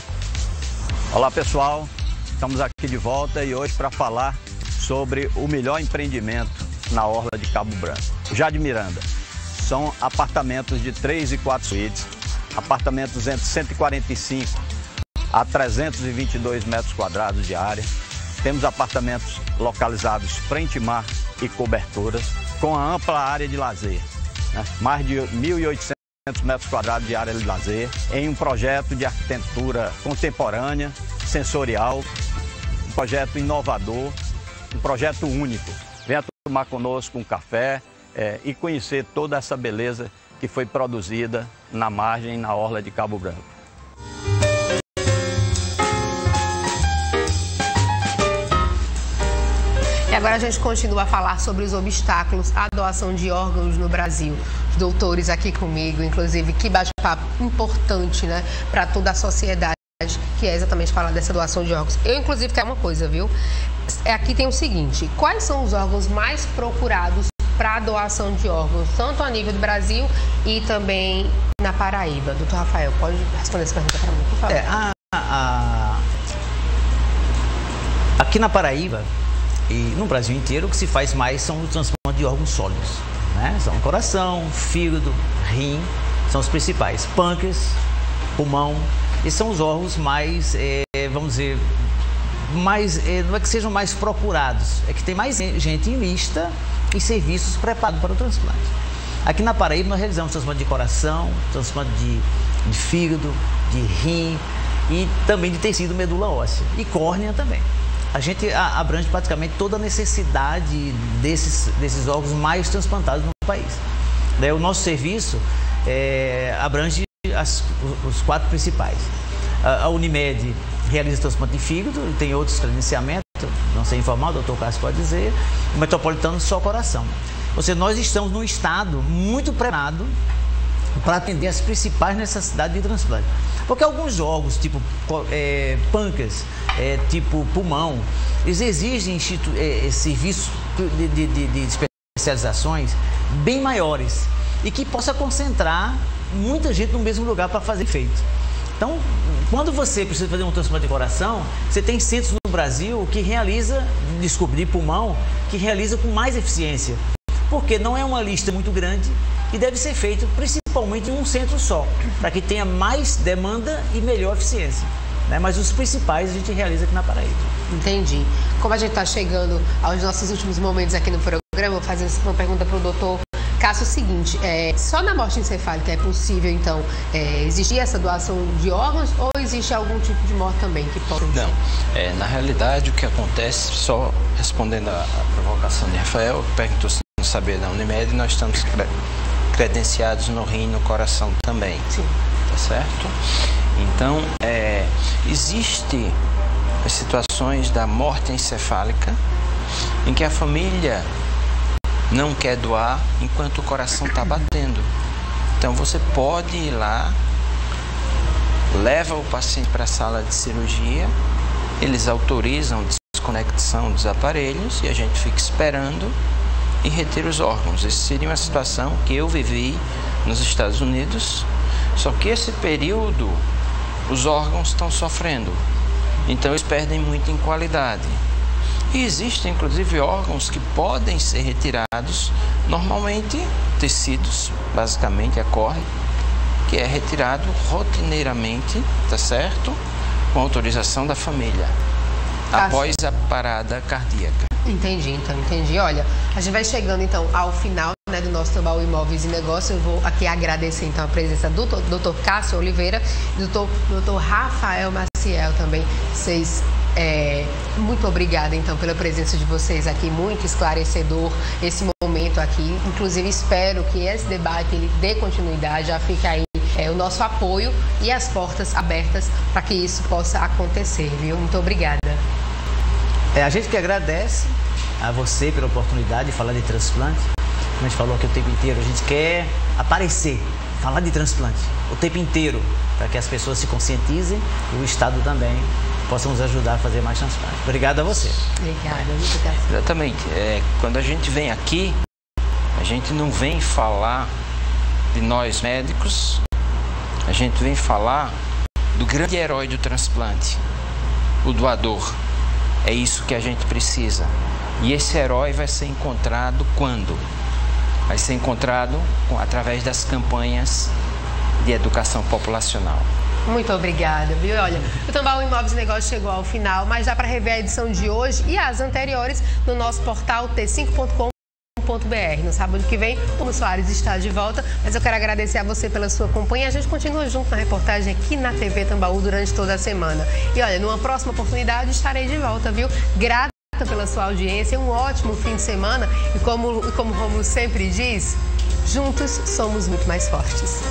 Olá pessoal, estamos aqui de volta e hoje para falar sobre o melhor empreendimento na Orla de Cabo Branco. Jade Miranda. São apartamentos de 3 e 4 suítes, apartamentos entre 145 a 322 metros quadrados de área. Temos apartamentos localizados frente-mar e coberturas, com a ampla área de lazer, né? Mais de 1.800 metros quadrados de área de lazer, em um projeto de arquitetura contemporânea, sensorial, um projeto inovador, um projeto único. Venha tomar conosco um café e conhecer toda essa beleza que foi produzida na margem, na Orla de Cabo Branco. E agora a gente continua a falar sobre os obstáculos à doação de órgãos no Brasil. Os doutores aqui comigo, inclusive, que bate-papo importante, né, para toda a sociedade, que é exatamente falar dessa doação de órgãos. Eu, inclusive, quero uma coisa, viu? Aqui tem o seguinte: quais são os órgãos mais procurados para a doação de órgãos, tanto a nível do Brasil e também na Paraíba? Doutor Rafael, pode responder essa pergunta para mim, por favor? Aqui na Paraíba e no Brasil inteiro, o que se faz mais são os transplantes de órgãos sólidos, né? São coração, fígado, rim, são os principais. Pâncreas, pulmão, esses são os órgãos mais, vamos dizer, mais, não é que sejam mais procurados, é que tem mais gente em lista e serviços preparados para o transplante. Aqui na Paraíba nós realizamos transplante de coração, transplante de fígado, de rim e também de tecido medula óssea e córnea também. A gente abrange praticamente toda a necessidade desses órgãos mais transplantados no país. O nosso serviço abrange os 4 principais. A Unimed realiza transplante de fígado e tem outros credenciamentos, não sei informar, o doutor Cássio pode dizer. O Metropolitano só coração. Ou seja, nós estamos num estado muito preparado para atender as principais necessidades de transplante. Porque alguns órgãos, tipo pâncreas, tipo pulmão, eles exigem serviços de especializações bem maiores e que possa concentrar muita gente no mesmo lugar para fazer feito. Então, quando você precisa fazer um transplante de coração, você tem centros no Brasil que realiza, de pulmão, que realiza com mais eficiência. Porque não é uma lista muito grande e deve ser feito principalmente em um centro só, para que tenha mais demanda e melhor eficiência, né? Mas os principais a gente realiza aqui na Paraíba. Entendi. Como a gente está chegando aos nossos últimos momentos aqui no programa, eu vou fazer uma pergunta para o doutor Cássio. O seguinte, só na morte encefálica é possível, então, existir essa doação de órgãos ou existe algum tipo de morte também que pode existir? Não, na realidade o que acontece, só respondendo a provocação de Rafael, perguntou se não sabia da Unimed, nós estamos credenciados no rim e no coração também. Sim. Tá certo? Então, existe as situações da morte encefálica em que a família não quer doar enquanto o coração está batendo. Então você pode ir lá, leva o paciente para a sala de cirurgia, eles autorizam a desconexão dos aparelhos e a gente fica esperando e retira os órgãos. Essa seria uma situação que eu vivi nos Estados Unidos, só que esse período os órgãos estão sofrendo, então eles perdem muito em qualidade. E existem, inclusive, órgãos que podem ser retirados, normalmente tecidos, basicamente a córnea, que é retirado rotineiramente, tá certo? Com autorização da família, após a parada cardíaca. Entendi, então, entendi. Olha, a gente vai chegando, então, ao final, né, do nosso Tambaú Imóveis e Negócios. Eu vou aqui agradecer, então, a presença do doutor Cássio Oliveira e do doutor Rafael Maciel também. Vocês, muito obrigada, então, pela presença de vocês aqui, muito esclarecedor esse momento aqui. Inclusive, espero que esse debate ele dê continuidade, já fica aí o nosso apoio e as portas abertas para que isso possa acontecer, viu? Muito obrigada. A gente que agradece a você pela oportunidade de falar de transplante. Como a gente falou aqui o tempo inteiro, a gente quer aparecer, falar de transplante o tempo inteiro, para que as pessoas se conscientizem e o Estado também possa nos ajudar a fazer mais transplante. Obrigado a você. Obrigada. Exatamente. Quando a gente vem aqui, a gente não vem falar de nós médicos, a gente vem falar do grande herói do transplante, o doador. É isso que a gente precisa. E esse herói vai ser encontrado quando? Vai ser encontrado através das campanhas de educação populacional. Muito obrigada, viu? Olha, o Tambaú Imóveis e Negócios chegou ao final, mas dá para rever a edição de hoje e as anteriores no nosso portal t5.com.br. No sábado que vem, o Hugo Soares está de volta, mas eu quero agradecer a você pela sua companhia. A gente continua junto na reportagem aqui na TV Tambaú durante toda a semana. E olha, numa próxima oportunidade estarei de volta, viu? Grata pela sua audiência, um ótimo fim de semana e como o Rômulo sempre diz, juntos somos muito mais fortes.